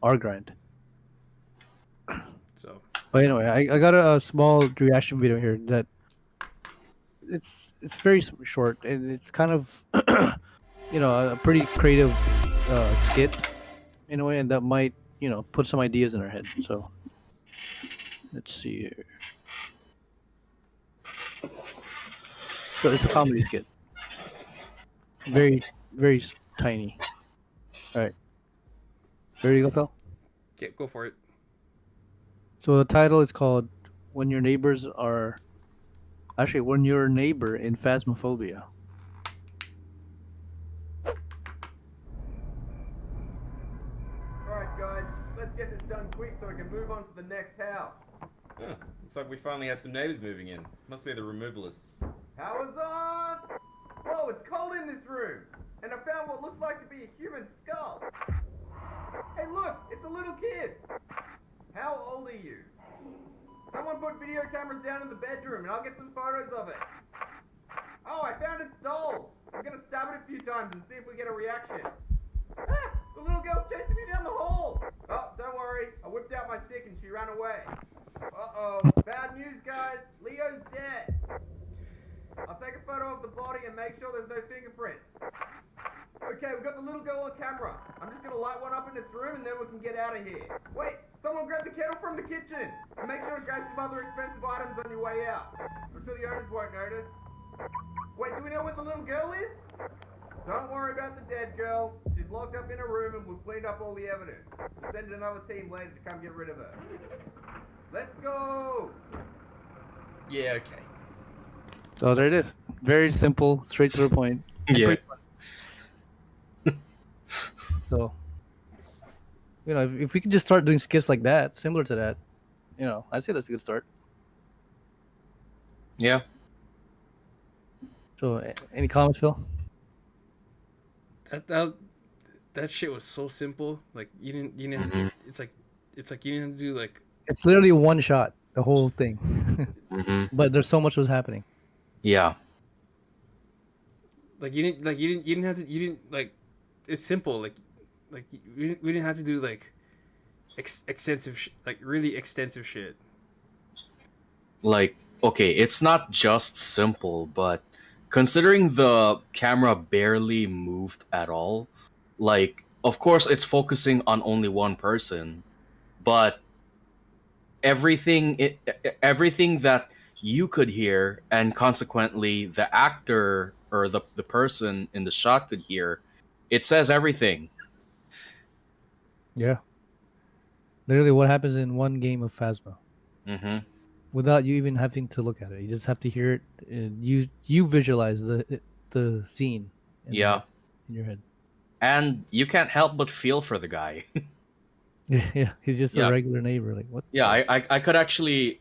Our grind. So But anyway, I got a small reaction video here that it's very short, and it's kind of a pretty creative skit in a way, and that might put some ideas in our head. So let's see here. So it's a comedy skit, very very tiny. All right, ready to go, Phil? Yeah, go for it. So the title is called "When Your Neighbors Are." Actually, when your neighbor in Phasmophobia. Alright guys, let's get this done quick so we can move on to the next house. Huh, looks like we finally have some neighbors moving in. Must be the removalists. Power's on! Whoa, it's cold in this room! And I found what looks like to be a human skull. Hey look, it's a little kid! How old are you? Someone put video cameras down in the bedroom and I'll get some photos of it. Oh, I found its doll! I'm gonna stab it a few times and see if we get a reaction. Ah! The little girl's chasing me down the hall! Oh, don't worry. I whipped out my stick and she ran away. Uh-oh. Bad news, guys. Leo's dead. I'll take a photo of the body and make sure there's no fingerprints. Okay, we've got the little girl on camera. I'm just gonna light one up in this room and then we can get out of here. Wait, someone grab the kettle from the kitchen! And make sure to grab some other expensive items on your way out. I'm sure the owners won't notice. Wait, do we know where the little girl is? Don't worry about the dead girl. She's locked up in a room and we've cleaned up all the evidence. We'll send another team later to come get rid of her. Let's go! Yeah, okay. So there it is. Very simple, straight to the point. Yeah. So, if we can just start doing skits like that, similar to that, I'd say that's a good start. Yeah. So, any comments, Phil? That shit was so simple. Like you didn't have Mhm. it's like you didn't have to do like It's literally one shot, the whole thing. Hmm. But there's so much was happening. Yeah. you didn't have to like it's simple we didn't have to do like extensive like really extensive shit. Like, okay, it's not just simple, but considering the camera barely moved at all, like, of course it's focusing on only one person, but everything that you could hear and consequently the actor or the person in the shot could hear, it says everything. Yeah. Literally what happens in one game of Phasma. Hmm. Without you even having to look at it. You just have to hear it, and you visualize the scene in Yeah. in your head. And you can't help but feel for the guy. Yeah, he's just Yeah. a regular neighbor. Like, what? Yeah, I could actually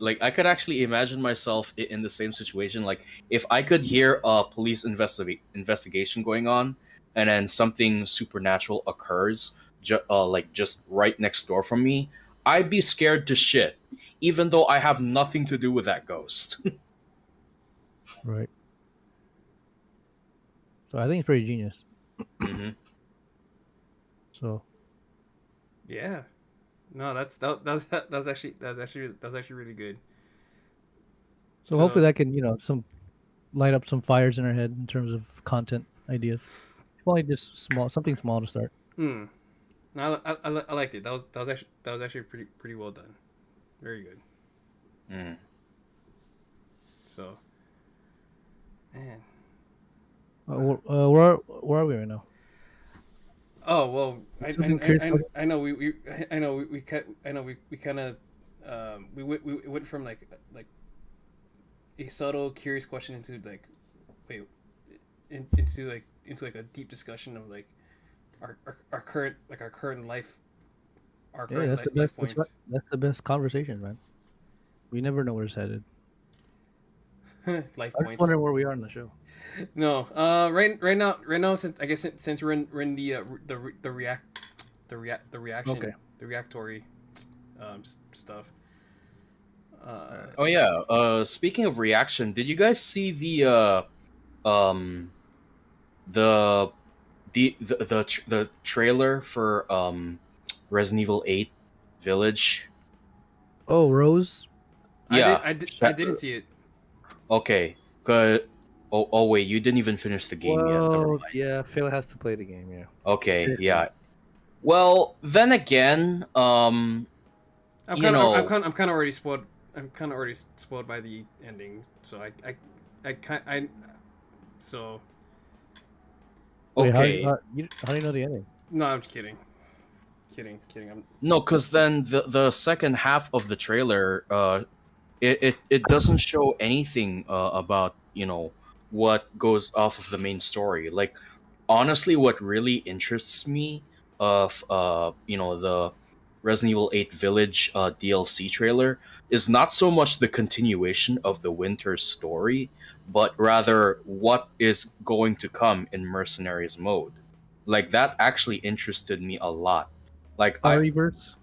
imagine myself in the same situation. Like, if I could hear a police investigation going on, and then something supernatural occurs, just right next door from me, I'd be scared to shit, even though I have nothing to do with that ghost. Right. So I think it's pretty genius. Hmm. So Yeah. No, that was actually really good. so hopefully that can some light up some fires in our head in terms of content ideas. Probably just something small to start. Hmm. No, I liked it. That was actually pretty well done. Very good. Mm. So, man. Where are we right now? Oh well, Something curious I know we kind of we went from like a subtle curious question into like into like a deep discussion of like our current life, our Yeah, current that's the life best. points. That's the best conversation, man. We never know where it's headed. Life I just points. wonder where we are in the show. No, right now since we're in the reaction Okay. the reactory stuff. Oh yeah. Speaking of reaction, did you guys see um the the trailer for Resident Evil 8 Village? Oh, Rose. Yeah. I didn't see it. Okay. 'Cause Oh wait, you didn't even finish the game yet. Never Well, mind. yeah, Phil has to play the game. Yeah. Okay, yeah. Well, then again, I'm you kind of know, I'm kind of already spoiled. I'm kind of already spoiled by the ending, so I so Wait, okay. how do you know the ending? no, I'm just kidding. No, because then the second half of the trailer, it doesn't show anything about what goes off of the main story. Like honestly, what really interests me of the Resident Evil 8 Village DLC trailer is not so much the continuation of the Winter story, but rather what is going to come in Mercenaries mode. Like that actually interested me a lot. Like I Reverse.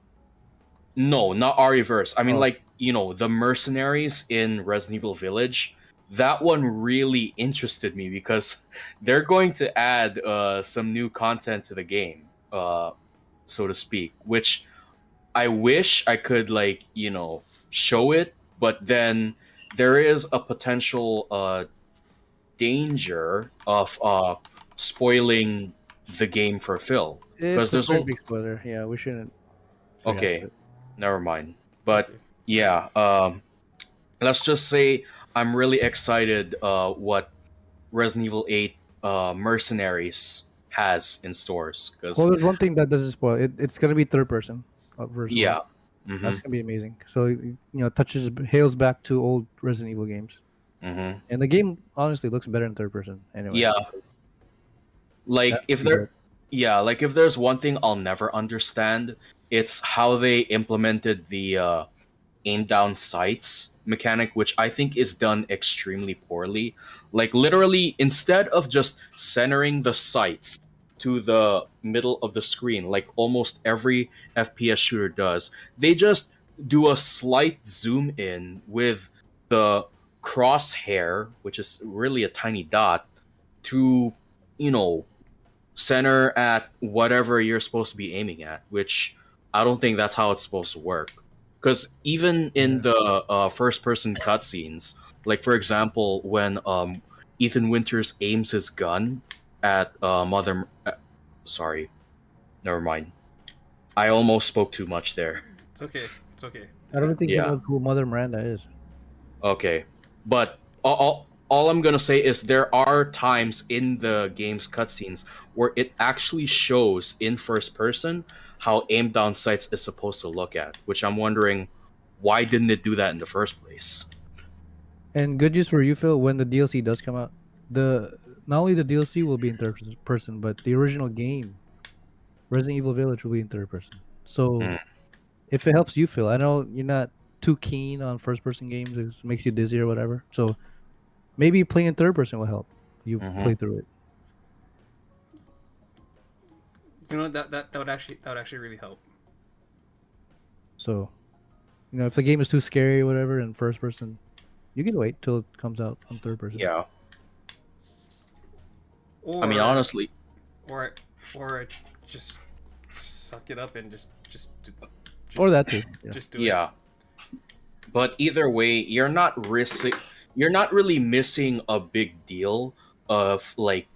no, not Reverse. I mean, Oh, like, the mercenaries in Resident Evil Village. That one really interested me because they're going to add some new content to the game, so to speak, which I wish I could, like, show it, but then there is a potential danger of spoiling the game for Phil. Because it's a there's pretty only. big spoiler. Yeah, we shouldn't react to Okay, it. never mind. But Okay. yeah, let's just say I'm really excited what Resident Evil 8 Mercenaries has in stores Well, because there's one thing that doesn't spoil it. It's gonna be third person, first of all. yeah, mm-hmm, That's gonna be amazing. So touches hails back to old Resident Evil games, mm-hmm. and the game honestly looks better in third person. Anyway, Yeah, so like that's if pretty there good. yeah, like if there's one thing I'll never understand, it's how they implemented the aim down sights mechanic, which I think is done extremely poorly. Like literally, instead of just centering the sights to the middle of the screen, like almost every FPS shooter does, they just do a slight zoom in with the crosshair, which is really a tiny dot, to you know center at whatever you're supposed to be aiming at, which I don't think that's how it's supposed to work. Because even in Yeah. the first person cutscenes, like for example, when Ethan Winters aims his gun at sorry, never mind. I almost spoke too much there. It's okay. It's okay. I don't think he Yeah. knows who Mother Miranda is. Okay, but all I'm gonna say is there are times in the game's cutscenes where it actually shows in first person how aim down sights is supposed to look at, which I'm wondering why didn't it do that in the first place? And good news for you, Phil. When the DLC does come out, the not only the DLC will be in third person, but the original game, Resident Evil Village, will be in third person. So Mm, if it helps you, Phil, I know you're not too keen on first person games; it makes you dizzy or whatever. So maybe playing in third person will help you mhm. play through it. You know that would actually really help. So if the game is too scary or whatever in first person, you can wait till it comes out on third person. Yeah, I mean Or honestly, or or just suck it up and Or that too. Yeah. just do it. yeah. But either way, you're not really missing a big deal of like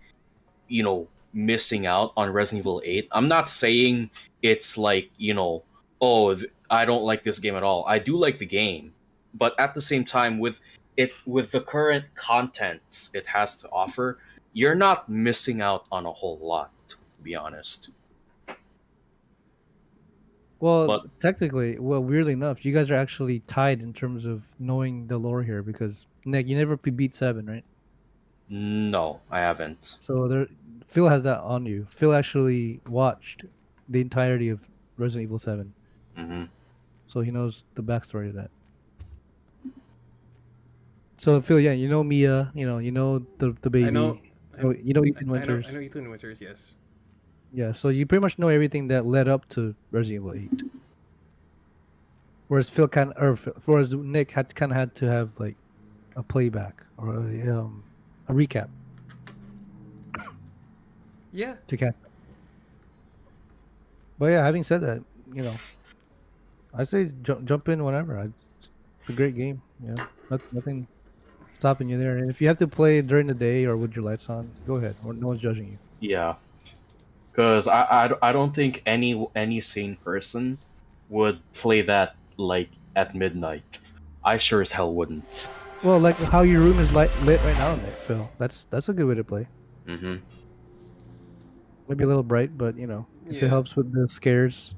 missing out on Resident Evil 8. I'm not saying it's like, oh, I don't like this game at all. I do like the game. But at the same time with the current contents it has to offer, you're not missing out on a whole lot, to be honest. Well, But technically, weirdly enough, you guys are actually tied in terms of knowing the lore here because Nick, you never beat 7, right? no, I haven't. So Phil has that on you. Phil actually watched the entirety of Resident Evil 7, Hmm. so he knows the backstory of that. So Phil, yeah, you know Mia, you know the I know. baby, you know Ethan I Winters. know Ethan Winters. Yes. Yeah, so you pretty much know everything that led up to Resident Evil 8. Whereas whereas Nick had to have like a playback or a recap Yeah. to catch. But yeah, having said that, I say jump in whenever. It's a great game. Nothing stopping you there. And if you have to play during the day or with your lights on, go ahead. No one's judging you. Yeah, because I don't think any sane person would play that like at midnight. I sure as hell wouldn't. Well, like how your room is lit right now, Nick, Phil. That's a good way to play. Mm-hmm. Maybe a little bright, but you know, if Yeah. it helps with the scares,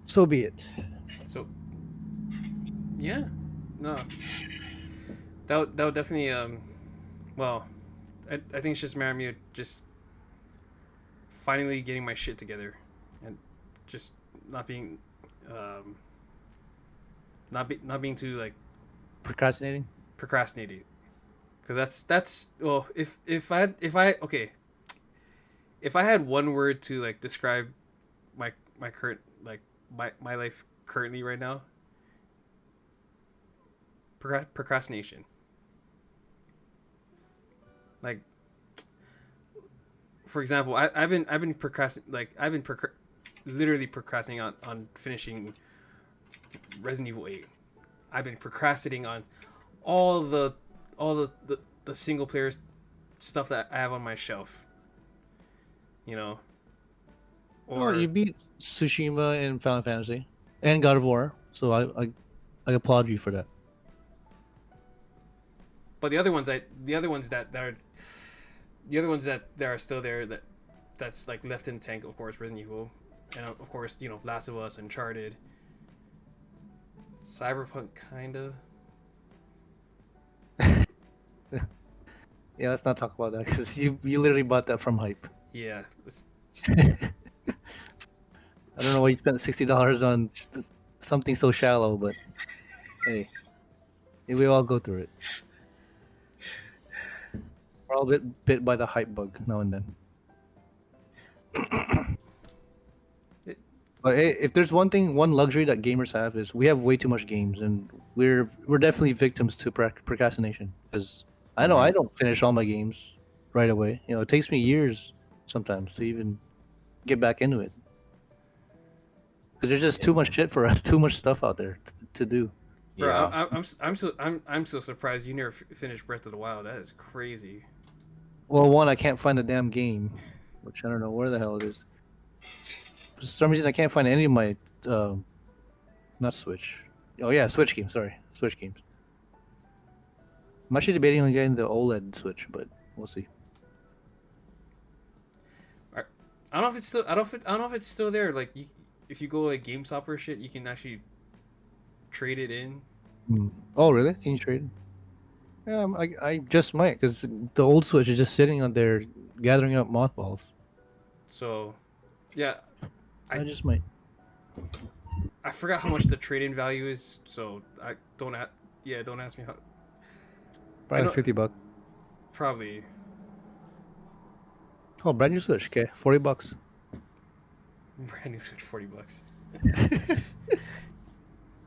so be it. So, yeah, no, that would definitely well, I think it's just a matter of me just finally getting my shit together, and just not being not being too like Procrastinating. procrastinating, because that's well, if I okay, if I had one word to like describe my current like my life currently right now, procrastination. Like, for example, I've been literally procrastinating on finishing Resident Evil 8. I've been procrastinating on all the single player stuff that I have on my shelf. You know. Or you beat Tsushima in Final Fantasy and God of War, so I applaud you for that. But the other ones that are still there that's like left in the tank, of course, Resident Evil, and of course, you know, Last of Us, Uncharted, Cyberpunk, kinda. Yeah, let's not talk about that because you literally bought that from hype. Yeah, I don't know why you spent $60 on something so shallow, but hey, we all go through it. We're all bit by the hype bug now and then. But hey, if there's one luxury that gamers have is we have way too much games, and we're definitely victims to procrastination. Because I know I don't finish all my games right away. You know, it takes me years sometimes to even get back into it. Because there's just too much shit for us, too much stuff out there to do. bro, Yeah. I'm so surprised you never finished Breath of the Wild. That is crazy. Well, one, I can't find the damn game, which I don't know where the hell it is. For some reason, I can't find any of my, not Switch. Oh yeah, Switch games. Sorry, Switch games. I'm actually debating on getting the OLED Switch, but we'll see. I don't know if it's still. I don't know if it's still there. Like, if you go like GameStop or shit, you can actually trade it in. Oh really? Can you trade? Yeah, I just might, because the old Switch is just sitting on there gathering up mothballs. So, yeah, I just might. I forgot how much the trade-in value is. So I don't ask me how. Probably know- $50. Probably. Oh, brand new Switch. Okay, $40. Brand new Switch, $40.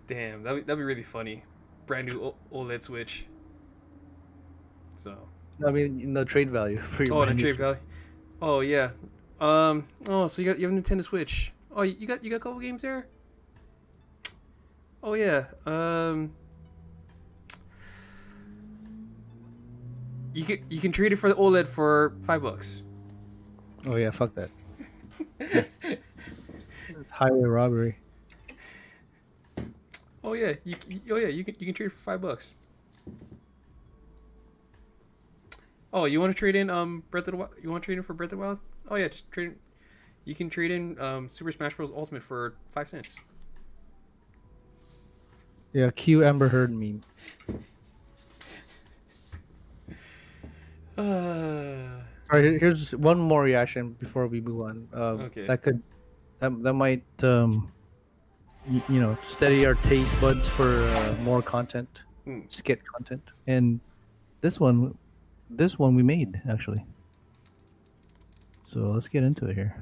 Damn, that'd be really funny. Brand new OLED Switch. So. I mean, the trade value for your Oh, the brand new trade Switch. value. Oh yeah. Oh, so you have a Nintendo Switch. Oh, you got a couple games there. Oh yeah. You can trade it for the OLED for $5. Oh yeah, fuck that. It's highway robbery. Oh yeah, you can trade it for $5. Oh, you want to trade in Breath of the Wild? You want to trade in for Breath of the Wild? Oh yeah, just trade. You can trade in Super Smash Bros. Ultimate for 5 cents. Yeah, cue Amber Heard meme. Alright, here's one more reaction before we move on. Okay. That might you know, steady our taste buds for more content, skit content, and this one we made actually. So let's get into it here.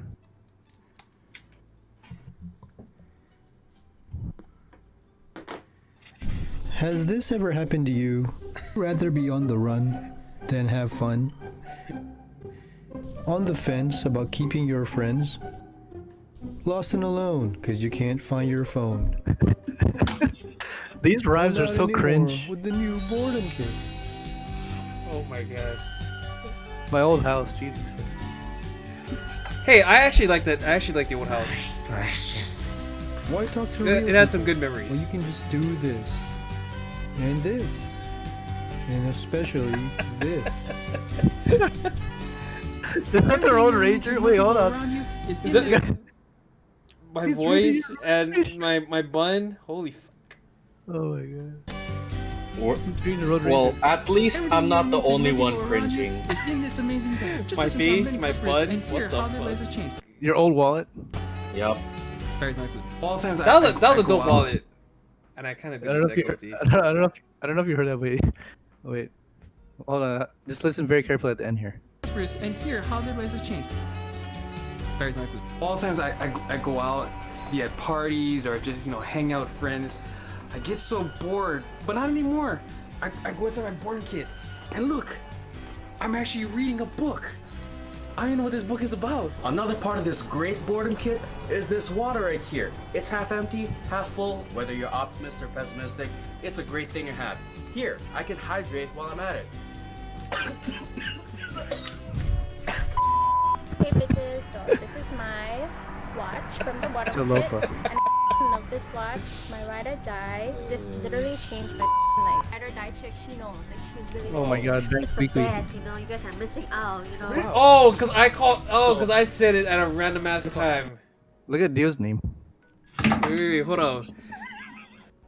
Has this ever happened to you? Rather be on the run than have fun? On the fence about keeping your friends? Lost and alone because you can't find your phone? These rhymes Well, are not so anymore, cringe. with the new boredom kit. Oh my god. My old house, Jesus Christ. Hey, I actually like that. I actually like the old house. Why talk to It real had some people good when memories. you can just do this and this and especially this? Is that the Road Ranger? Wait, hold on. Is that my He's voice reading and my bun? Holy fuck. Oh my god. Or, He's reading the Road Ranger. well, at least I'm not the only one cringing. My face, my bun. What the fuck? Your old wallet. Yup. That was a dope wallet. And I kind of I don't know if did you. the I don't know if you heard that. Wait. Hold on. Just listen very carefully at the end here. And here, how their lives have changed. Very nicely. All the times I go out, be at parties or just hang out with friends, I get so bored, but not anymore. I go inside my boarding kit, and look, I'm actually reading a book. I don't know what this book is about. Another part of this great boredom kit is this water right here. It's half empty, half full. Whether you're optimistic or pessimistic, it's a great thing to have. Here, I can hydrate while I'm at it. Hey bitches, so this is my watch from the It's a bottom loafer. pit, and I love this watch. My ride or die. This literally changed my life. Ride or die chick, she knows, like she's really. Oh my god, Bank It's the Weekly. best, you guys are missing out, Oh, because I said it at a random ass time. Look at Dio's name. Wait, hold on.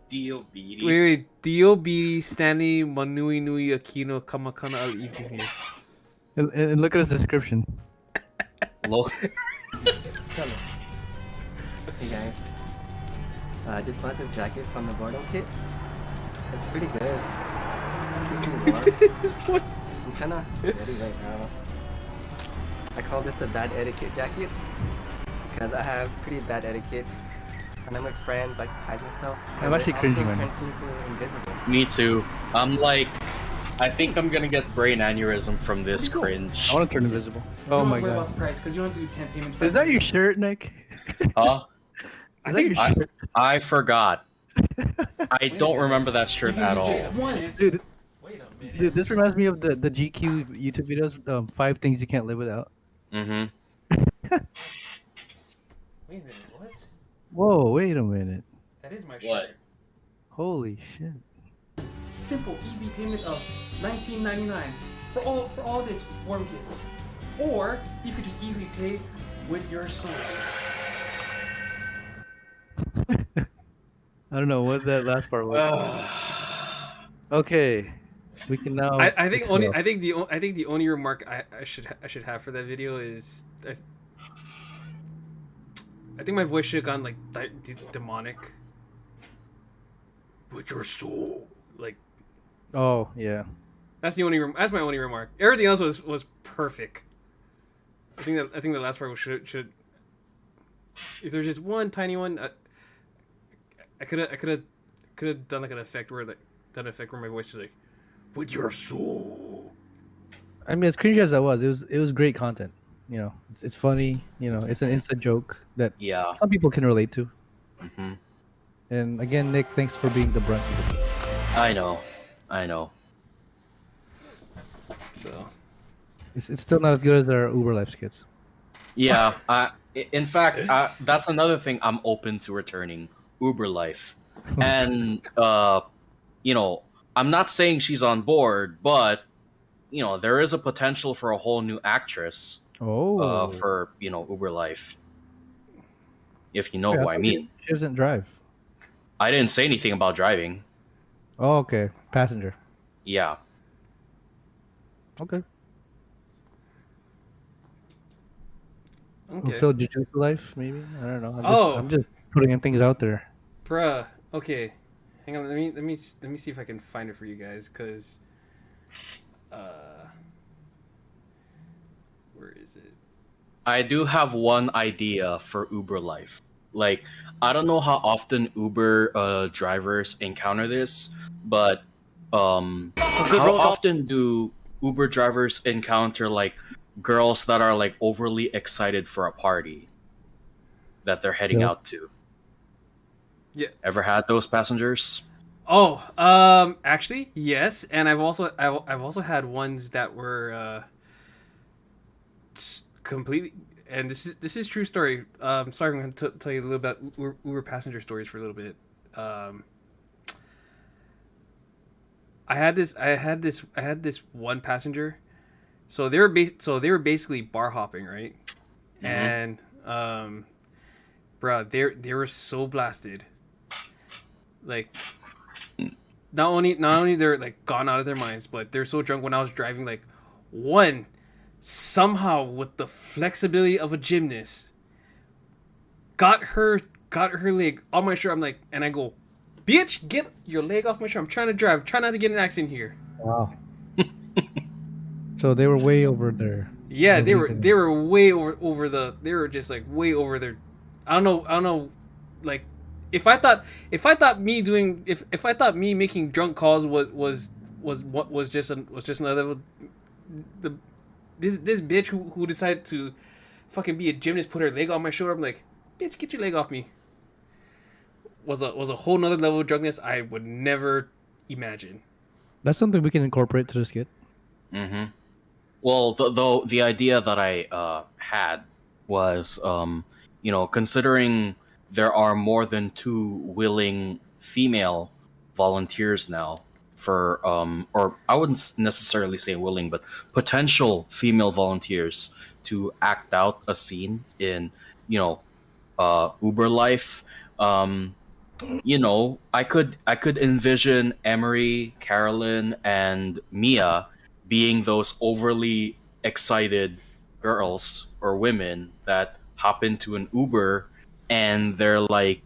D.O.B.D. Wait. D.O.B. Stanley Manui Nui Aquino Kamakana Al Ikini. And look at his description. Low. Hey guys, I just bought this jacket from the boredom kit. It's pretty good. Keeps me warm. I'm kinda sweaty right now. I call this the bad etiquette jacket because I have pretty bad etiquette. When I'm with friends, I hide myself. I'm actually cringing right now. turns me to invisible. Me too. I'm like, I think I'm gonna get brain aneurysm from this cringe. I want to turn invisible. Oh my god. About the price, because you don't do 10 payments. Is that your shirt, Nick? Huh? Is that your shirt? I forgot. I don't remember that shirt at all. Dude, dude, this reminds me of the GQ YouTube videos. 5 things you can't live without. Mm-hmm. Wait a minute, what? Whoa, wait a minute. That is my shirt. What? Holy shit. simple, easy payment of $19.99 for all this warm kit. Or you could just easily pay with your soul. I don't know what that last part was. Okay, we can now. I think excel. I think the only remark I should have for that video is I think my voice should have gone like demonic. With your soul, like. Oh yeah. That's my only remark. Everything else was perfect. I think the last part should. If there's just one tiny one, I could have done like an effect where my voice is like, with your soul. I mean, as cringy as that was, it was great content. You know, it's funny. You know, it's an inside joke that some people can relate to. Mm-hmm. And again, Nick, thanks for being the brunt of it. I know. So, it's still not as good as our Uber Life skits. Yeah. In fact, that's another thing I'm open to returning. Uber Life, and you know, I'm not saying she's on board, but you know, there is a potential for a whole new actress. For Uber Life. If you know who I mean. She doesn't drive. I didn't say anything about driving. Oh, okay. Passenger. Yeah. Okay. okay. Fulfill Jujutsu Life, maybe? I don't know. I'm just putting in things out there. Bruh. Okay. Hang on. Let me see if I can find it for you guys, cause. Where is it? I do have one idea for Uber Life. Like, I don't know how often Uber drivers encounter this, but how often do Uber drivers encounter like girls that are like overly excited for a party that they're heading out to? Yeah. Ever had those passengers? Oh, actually, yes, and I've also had ones that were completely. And this is true story. Sorry, I'm going to tell you a little about Uber passenger stories for a little bit. Um, I had this one passenger. So they were basically bar hopping, right? Mm-hmm. And bruh, they were so blasted. Like not only they're like gone out of their minds, but they're so drunk when I was driving. Like one somehow with the flexibility of a gymnast got her leg on my shirt. I'm like, and I go, bitch, get your leg off my shirt. I'm trying to drive. Try not to get an accident here. Wow. So they were way over there. Yeah, they were way they were just like way over their. I don't know, like if I thought me doing if I thought me making drunk calls was just another the this bitch who decided to fucking be a gymnast put her leg on my shoulder. I'm like, bitch, get your leg off me. Was a whole nother level of drunkenness I would never imagine. That's something we can incorporate to the skit. Mm-hmm. Well, the idea that I had was, considering there are more than 2 willing female volunteers now for, or I wouldn't necessarily say willing, but potential female volunteers to act out a scene in, Uber life. Um, I could envision Emery, Carolyn, and Mia being those overly excited girls or women that hop into an Uber and they're like,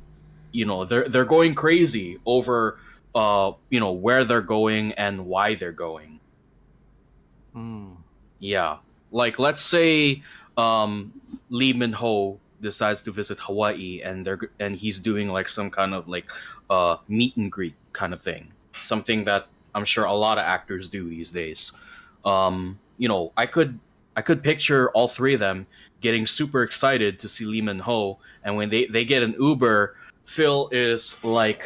they're going crazy over where they're going and why they're going. Yeah. Like let's say Lee Min Ho decides to visit Hawaii and he's doing like some kind of like meet and greet kind of thing. Something that I'm sure a lot of actors do these days. I could picture all 3 of them getting super excited to see Lee Min Ho, and when they get an Uber, Phil is like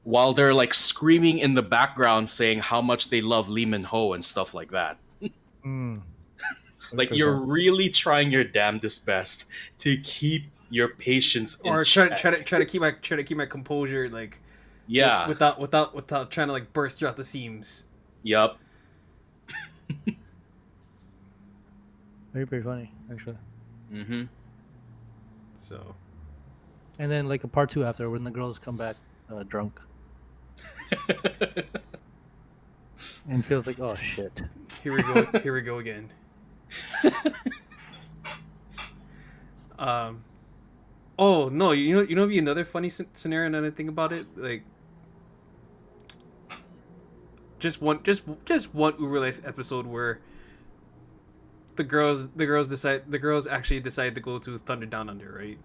while they're like screaming in the background saying how much they love Lee Min Ho and stuff like that. Like you're really trying your damnedest best to keep your patience in Or check. try to keep my composure, like Yeah. without trying to like burst throughout the seams. Yup. Very funny, actually. Mm-hmm. So. And then like a part 2 after when the girls come back drunk. And feels like, oh shit. Here we go. Here we go again. Oh no! You know, be another funny scenario. Now that I think about it, like just one Uber Life episode where the girls actually decide to go to Thunder Down Under, right?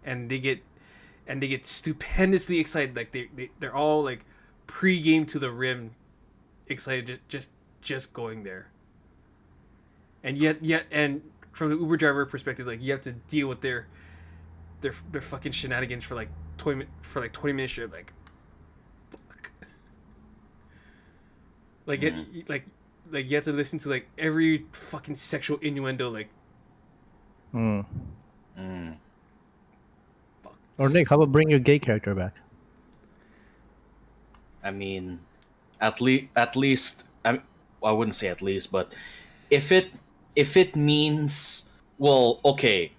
And they get stupendously excited, like they're all like pre-game to the rim, excited just going there. And yet and from the Uber driver perspective, like you have to deal with their fucking shenanigans for like 20 minutes straight, like fuck. Like like you have to listen to like every fucking sexual innuendo, like Or Nick, how about bring your gay character back? I mean, at least I wouldn't say at least, but if it means, well, okay,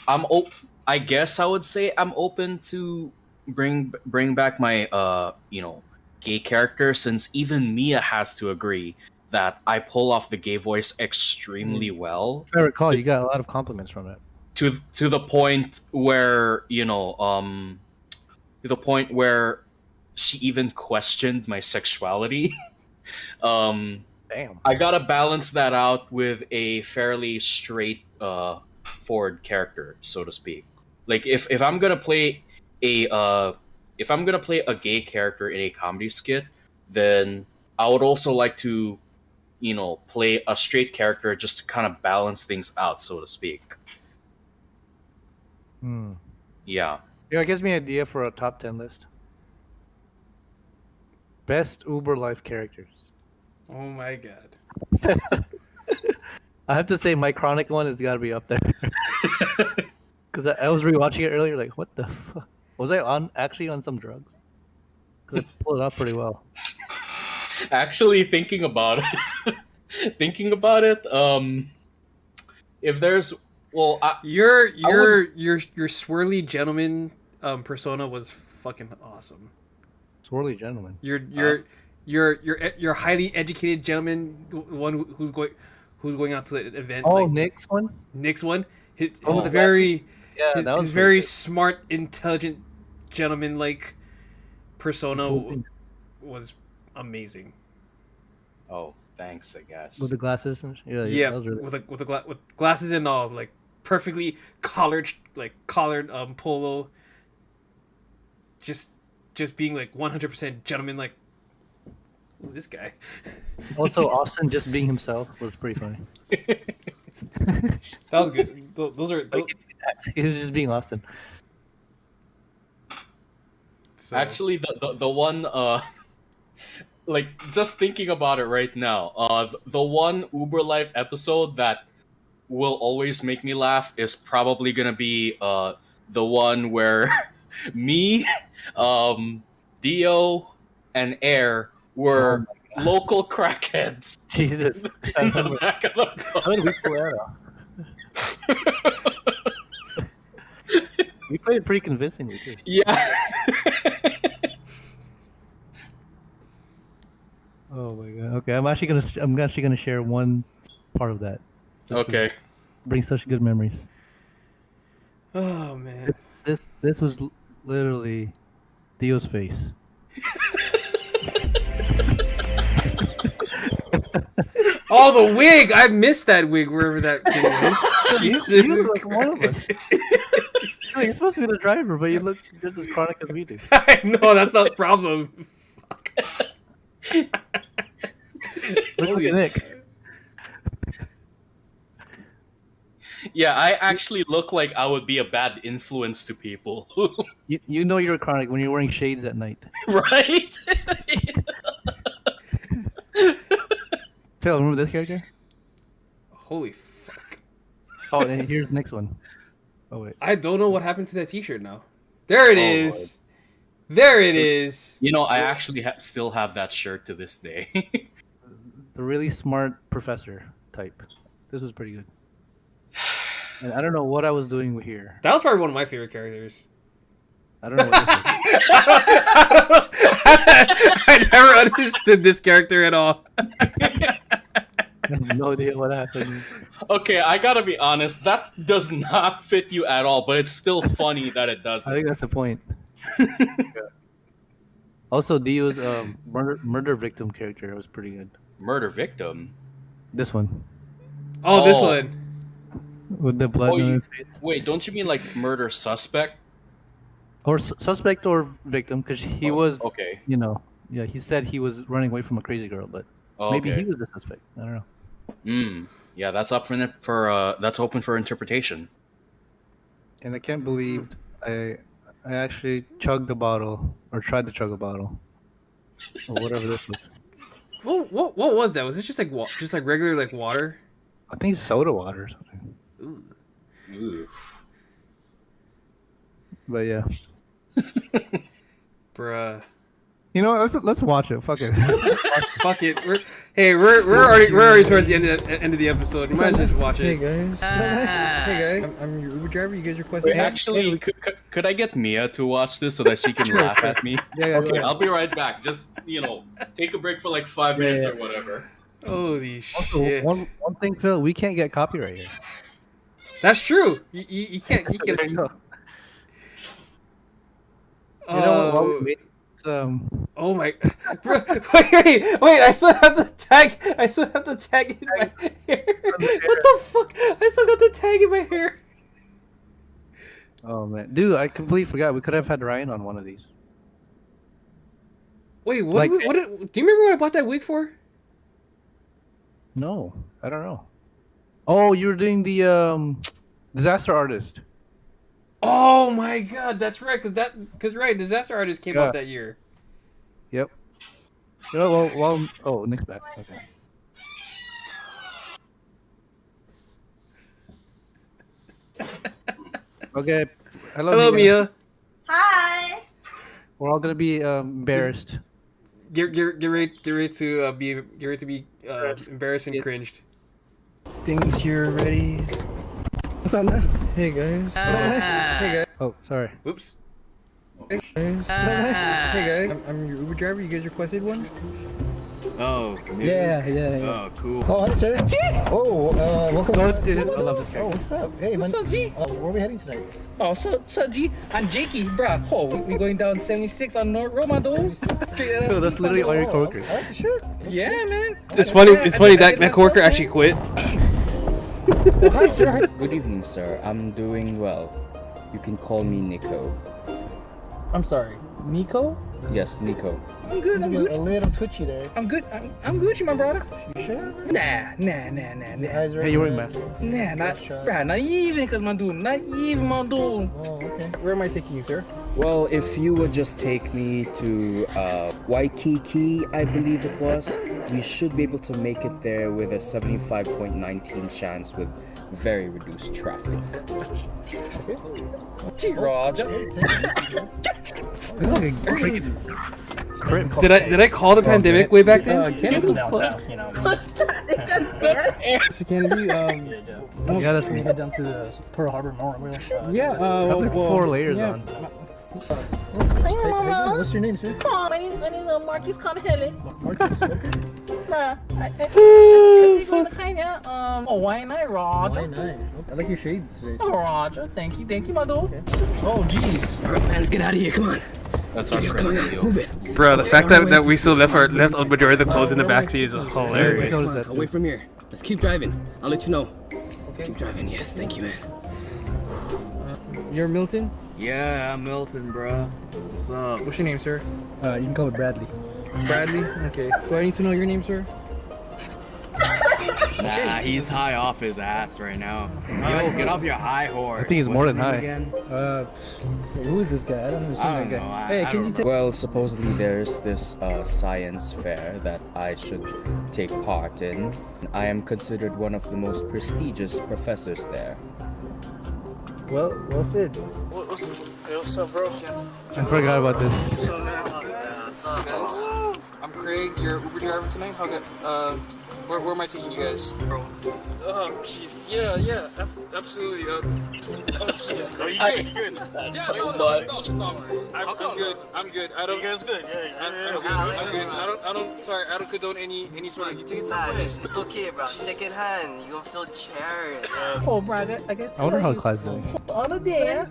I guess I would say I'm open to bring back my gay character, since even Mia has to agree that I pull off the gay voice extremely well. If I recall, you got a lot of compliments from it. To the point where she even questioned my sexuality. Damn. I gotta balance that out with a fairly straight forward character, so to speak. Like if I'm gonna play a gay character in a comedy skit, then I would also like to play a straight character just to kind of balance things out, so to speak. Hmm. Yeah. Yeah, it gives me an idea for a top 10 list. Best Uber life characters. Oh my god. I have to say, my Chronic one has got to be up there. Because I was rewatching it earlier, like, what the fuck? Was I actually on some drugs? Because I pulled it up pretty well. Actually, thinking about it, if there's, well, Your would- swirly gentleman persona was fucking awesome. Swirly gentleman. Your highly educated gentleman, one who's going out to the event. Oh, like, Nick's one? Nick's one. His the very glasses? Yeah, his, that was his pretty very good. smart, intelligent gentleman like persona Swooping. was amazing. oh, thanks, I guess. With the glasses and Yeah, that was really with glasses and all, like perfectly collared polo. Just being like 100% gentleman. Like, who's this guy? Also, Austin just being himself was pretty funny. That was good. Those are He was just being Austin. so, Actually, the one, like, just thinking about it right now, the one Uber Life episode that will always make me laugh is probably gonna be the one where me, Dio, and Air were local crackheads Jesus. in the back of the How did we pull that off? We played it pretty convincingly too. Yeah. Oh my god. Okay, I'm actually gonna share one part of that. Just 'cause Okay. it brings such good memories. oh man. This was literally Dio's face. Oh, the wig! I missed that wig wherever that kid went. He Jesus. was like one of us. You're supposed to be the driver, but you look just as chronic as we do. I know that's not the problem. Look at Nick. Yeah, I actually look like I would be a bad influence to people. You know you're chronic when you're wearing shades at night. Right? Phil, remember this character? Holy fuck! Oh, and here's the next one. Oh wait. I don't know what happened to that T-shirt now. There it Oh, is. There it is. You know, I actually still have that shirt to this day. The really smart professor type. This was pretty good. And I don't know what I was doing here. That was probably one of my favorite characters. I don't know what this is. I never understood this character at all. I have no idea what happened. Okay, I gotta be honest, that does not fit you at all, but it's still funny that it does. I think that's the point. Also, Dio's murder victim character was pretty good. Murder victim? This one. Oh, this Oh. one. With the blood Oh, on you- his face. Wait, don't you mean like murder suspect? Or suspect or victim, because he Oh, was, okay. you know, yeah, he said he was running away from a crazy girl, but Oh, maybe okay. he was the suspect. I don't know. Yeah, that's up for that's open for interpretation. And I can't believe I actually chugged a bottle, or tried to chug a bottle, or whatever this was. What was that? Was it just like just like regular like water? I think it's soda water or something. Ooh. Ooh. But yeah, Bruh. you know, let's watch it. Fuck it. Fuck it. We're already towards the end of the episode. You might as well just watch Hey it. guys. Hey guys. I'm your Uber driver. You guys requested. Wait, actually, could I get Mia to watch this so that she can laugh at me? Yeah, Okay, I'll be right back. Just, take a break for like 5 minutes or whatever. Holy Also, shit. one thing, Phil, we can't get copyright here. That's true. You can't. You There can't. you go. You know what? While we wait, Oh my! Wait! I still have the tag. I still have the tag in my hair. What the fuck? I still got the tag in my hair. oh man, dude, I completely forgot. We could have had Ryan on one of these. Wait, Like- do you remember what I bought that wig for? No, I don't know. Oh, you were doing the disaster artist. Oh Oh my god, that's right, cause right, Disaster Artist came out that year. Yep. You know, well, oh, Nick's back. Okay. Okay. Hello, Mia. Hi. We're all gonna be embarrassed. Get ready to be embarrassed and cringed. Things here ready. What's up, man? Hey guys. Hey guys. Oh, sorry. Whoops. Hey guys. I'm your Uber driver. You guys requested one? Oh, Yeah. Oh, cool. Oh, hi, sir. Oh, welcome. I love this guy. Oh, what's up? Hey, What's man. up, G? Oh, where are we heading tonight? Oh, so G, I'm Jakey, bruh. Oh, we going down 76 on North Roma, dude. Phil, that's literally all your coworkers. All right, sure. Yeah, man. It's funny that coworker actually quit. Oh, hi, sir. Good evening, sir. I'm doing well. You can call me Nico. I'm sorry. Nico? Yes, Nico. I'm good. I'm A good. little twitchy there. I'm good. I'm Gucci, my brother. You sure? Nah. Your eyes are Hey, you're wearing a mask. Nah, not even, cause my dude. Not even, my dude. Oh, okay. Where am I taking you, sir? Well, if you would just take me to Waikiki, I believe it was, we should be able to make it there with a 75.19 chance with very reduced traffic. Gee, Roger. Did I call the pandemic way back then? Canada's down south, you know. So Kennedy, Yeah, that's We me. head down to the Pearl Harbor Memorial. yeah, Have like 4 layers on. Hey, what's your name, sir? Oh, my name is Marcus Conhele. Marcus. Okay. why not, Roger? Why not? I like your shades today. Oh, Roger, thank you, my dude. Oh, jeez. Alright, man, let's get out of here. Come on. That's our friend Leo. Move it. Bro, the fact that we still left a majority of the clothes in the backseat is hilarious. Noticed that I'll too. wait from here. Let's keep driving. I'll let you know. Okay. Keep driving. Yes, thank you, man. You're Milton? Yeah, I'm Milton, bro. What's up? What's your name, sir? You can call me Bradley. Bradley? Okay. Do I need to know your name, sir? Nah, he's high off his ass right now. Yo, get off your high horse. I think he's more than high. Again? Who is this guy? I don't understand I don't that know. guy. I Hey, can don't you know. take? Well, supposedly there's this science fair that I should take part in. I am considered one of the most prestigious professors there. Well said. What's up, bro? I forgot about this. I'm Craig, your Uber driver tonight. Where am I taking you guys? Oh, jeez. Yeah, absolutely. Jesus Christ. Are you good? No, I'm good. I don't. You guys good? Yeah. I'm good. I don't condone any sort of. It's okay, bro. Second hand. You gonna feel cherished. Oh, bro, I got I wonder how Clyde's doing. on a day,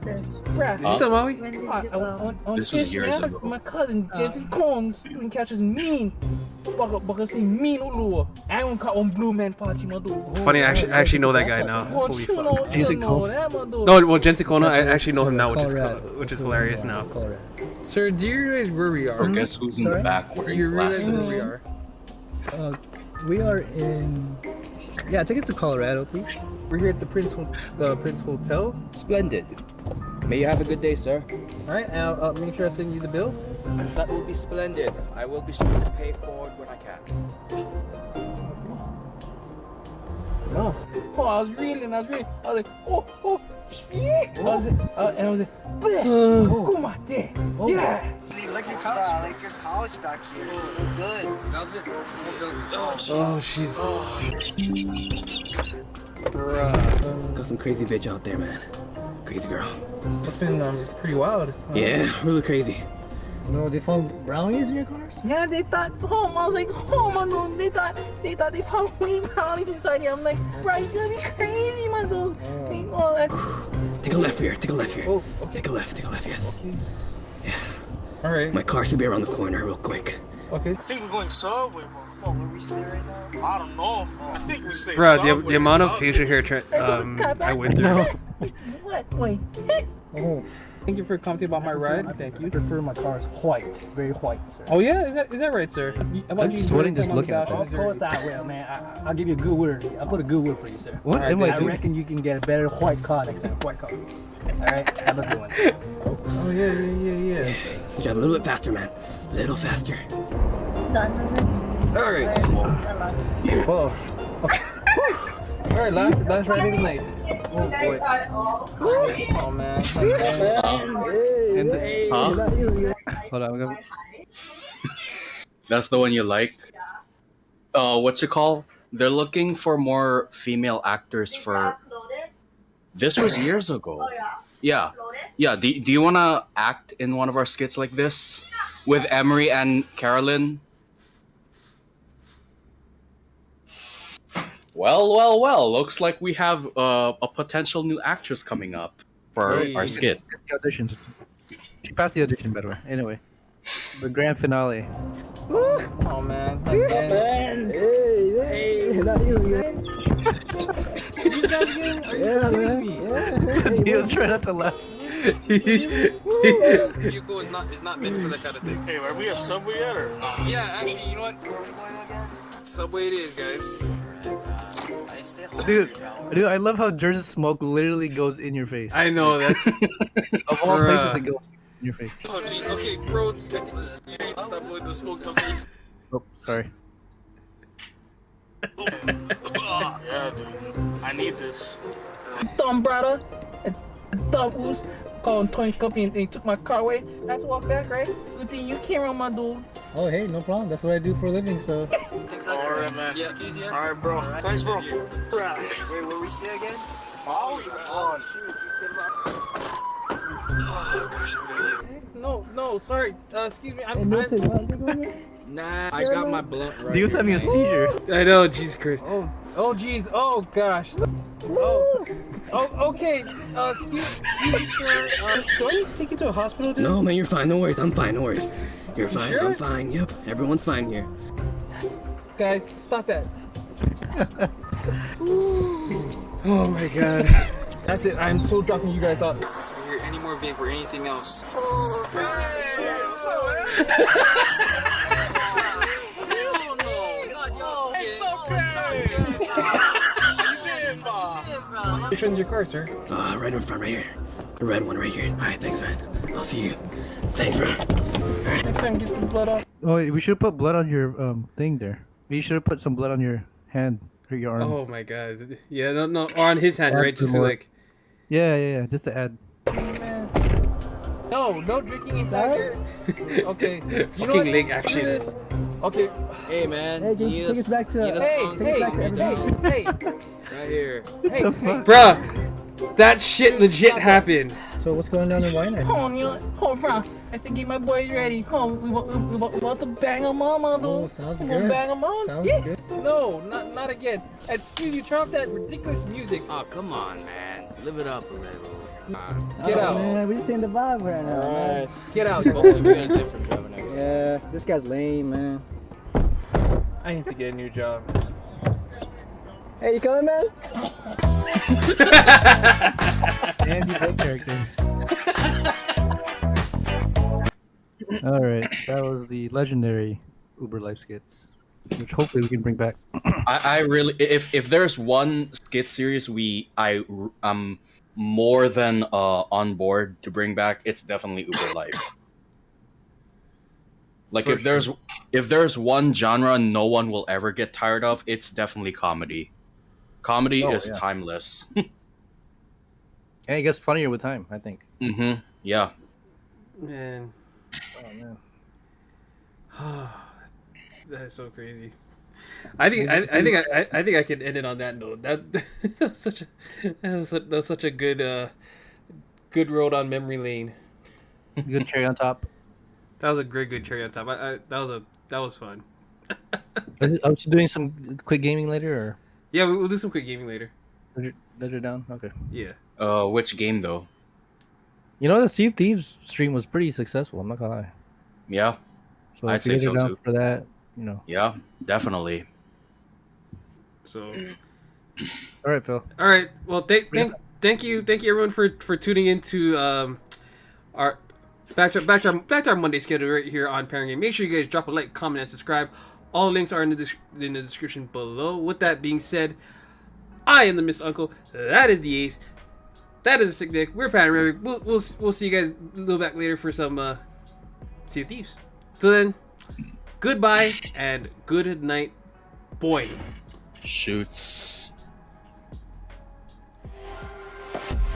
bro. Did you tell Maui? When did you On go? This was years ago. my cousin Jason Combs when catches mean. Baka say mean ulu. I won't cut on Blue Man Party, my dude. Funny, I actually know that guy now. Oh, Holy you fuck. know, Jason you know Combs. that, my dude. No, well, Jensen Kona, I actually know him now, Colorado. which is hilarious now. Colorado. Sir, do you realize where we are? So guess who's in the Sorry? back Do wearing you realize where glasses? we are? We are in. Yeah, take us to Colorado, please. We're here at the Prince Hotel. Splendid. May you have a good day, sir. All right, I'll make sure I send you the bill. That will be splendid. I will be sure to pay forward when I can. No. Oh, I was reading. I was like, oh, yeah. I was like, bleh. Come on, there. Yeah. Like your college back here. It was good. Oh, she's. Got some crazy bitch out there, man. Crazy girl. It's been pretty wild. Yeah, really crazy. No, they found brownies in your cars? Yeah, they thought home. I was like, oh my dude. They thought they found weed brownies inside here. I'm like, bro, you gotta be crazy, my dude. All that. Take a left here. Take a left here. Oh, okay. Take a left, yes. Yeah. All right. My car should be around the corner real quick. Okay. I think we're going Subway, bro. Oh, where we stay right now? I don't know. I think we stay Bro, Subway. the amount of facial hair I went through. What? Wait. Oh, Thank you for commenting about my ride. Thank you. I prefer my cars white, very white, sir. Oh yeah, is that right, sir? I'm sweating just looking at Of course I will, man. I'll give you a good word. I'll put a good word for you, sir. What am I doing? reckon you can get a better white car next time. White car. All right, have a good one. Oh yeah. You drive a little bit faster, man. A little faster. All right. Whoa. All right, last ride of the night. Oh boy. Oh man. Hold on. That's the one you like. What you call? They're looking for more female actors for. This was years ago. Yeah. Do you wanna act in one of our skits like this with Emery and Carolyn? Well. Looks like we have a potential new actress coming up for our skit. The auditions. She passed the audition, by the way. Anyway, the grand finale. Oh man. Again. Hey, not you, man. These guys again? Are you kidding me? He was trying not to laugh. Vehicle is not meant for that kind of thing. Hey, are we at Subway yet or? Yeah, actually, you know what? Where are we going again? Subway it is, guys. Dude, I love how Jersey smoke literally goes in your face. I know, that's... Of all places, it goes in your face. Oh jeez, okay, bro, I think you need to stop blowing the smoke in my face. Oh, sorry. Yeah, dude. I need this. Dumb brother, a dumb oos, called towing company and they took my car away. I had to walk back, right? Good thing you came around, my dude. Oh, hey, no problem. That's what I do for a living, so. Alright, man. Yeah, keys, yeah? Alright, bro. Thanks, bro. Wait, where we stay again? Oh, shoot. Oh gosh, I'm gonna get... No, sorry. Excuse me, Nah, I got my blunt right Dude's having a seizure. I know, Jesus Christ. Oh jeez, oh gosh. Oh, okay. Excuse me, sir. Do I need to take you to a hospital, dude? No, man, you're fine. No worries. I'm fine. No worries. You're fine. sure? I'm fine. Yep. Everyone's fine here. Guys, stop that. Oh my god. That's it. I'm so dropping you guys off. If you hear any more vape or anything else. Which one's your car, sir? Right in front, right here. The red one right here. Alright, thanks, man. I'll see you. Thanks, bro. Alright. Next time, get the blood off. Oh, we should put blood on your thing there. You should have put some blood on your hand or your arm. Oh my god. Yeah, no, or on his hand, right? Just to like... Yeah, just to add. No drinking inside here. Okay. You know Fucking leg action. Okay. Hey, man. Hey, take us back to Hey. Right here. Hey, bruh. That shit legit happened. So what's going on in Wynette? Oh, bro. I said, get my boys ready. We about to bang them on, my dude. Oh, sounds We good. gonna bang them on. Sounds Yeah. good. No, not again. Excuse you, turn off that ridiculous music. Oh, come on, man. Live it up a little. Get out. Man, we're just in the vibe right now. Man. Get out. Hopefully we got a different driver next time. Yeah, this guy's lame, man. I need to get a new job. Hey, you coming, man? And you play character. Alright, that was the legendary Uber Life skits, which hopefully we can bring back. I really, if there's one skit series I'm more than on board to bring back, it's definitely Uber Life. Like For if there's one genre no one will ever get tired of, it's definitely comedy. Comedy is timeless. And it gets funnier with time, I think. Mm-hmm. Yeah. Man. Oh man. That is so crazy. I think I can end it on that note. That was such a good road on memory lane. Good cherry on top. That was a good cherry on top. That was fun. Are we doing some quick gaming later, or? Yeah, we'll do some quick gaming later. Leisure down. Okay. Yeah. Which game though? You know, the Sea of Thieves stream was pretty successful. I'm not gonna lie. Yeah. So I'd if you say guys are so down too. for that, you know. Yeah, definitely. So. All right, Phil. All right. Well, thank you everyone for tuning into our back to our Monday schedule right here on Panoramic Gaming. Make sure you guys drop a like, comment, and subscribe. All links are in the description below. With that being said, I am the Mr. Uncle. That is the Ace. That is the Sick Dick. We're Panoramic. We'll see you guys a little back later for some Sea of Thieves. So then, goodbye and good night, boy. Shoots.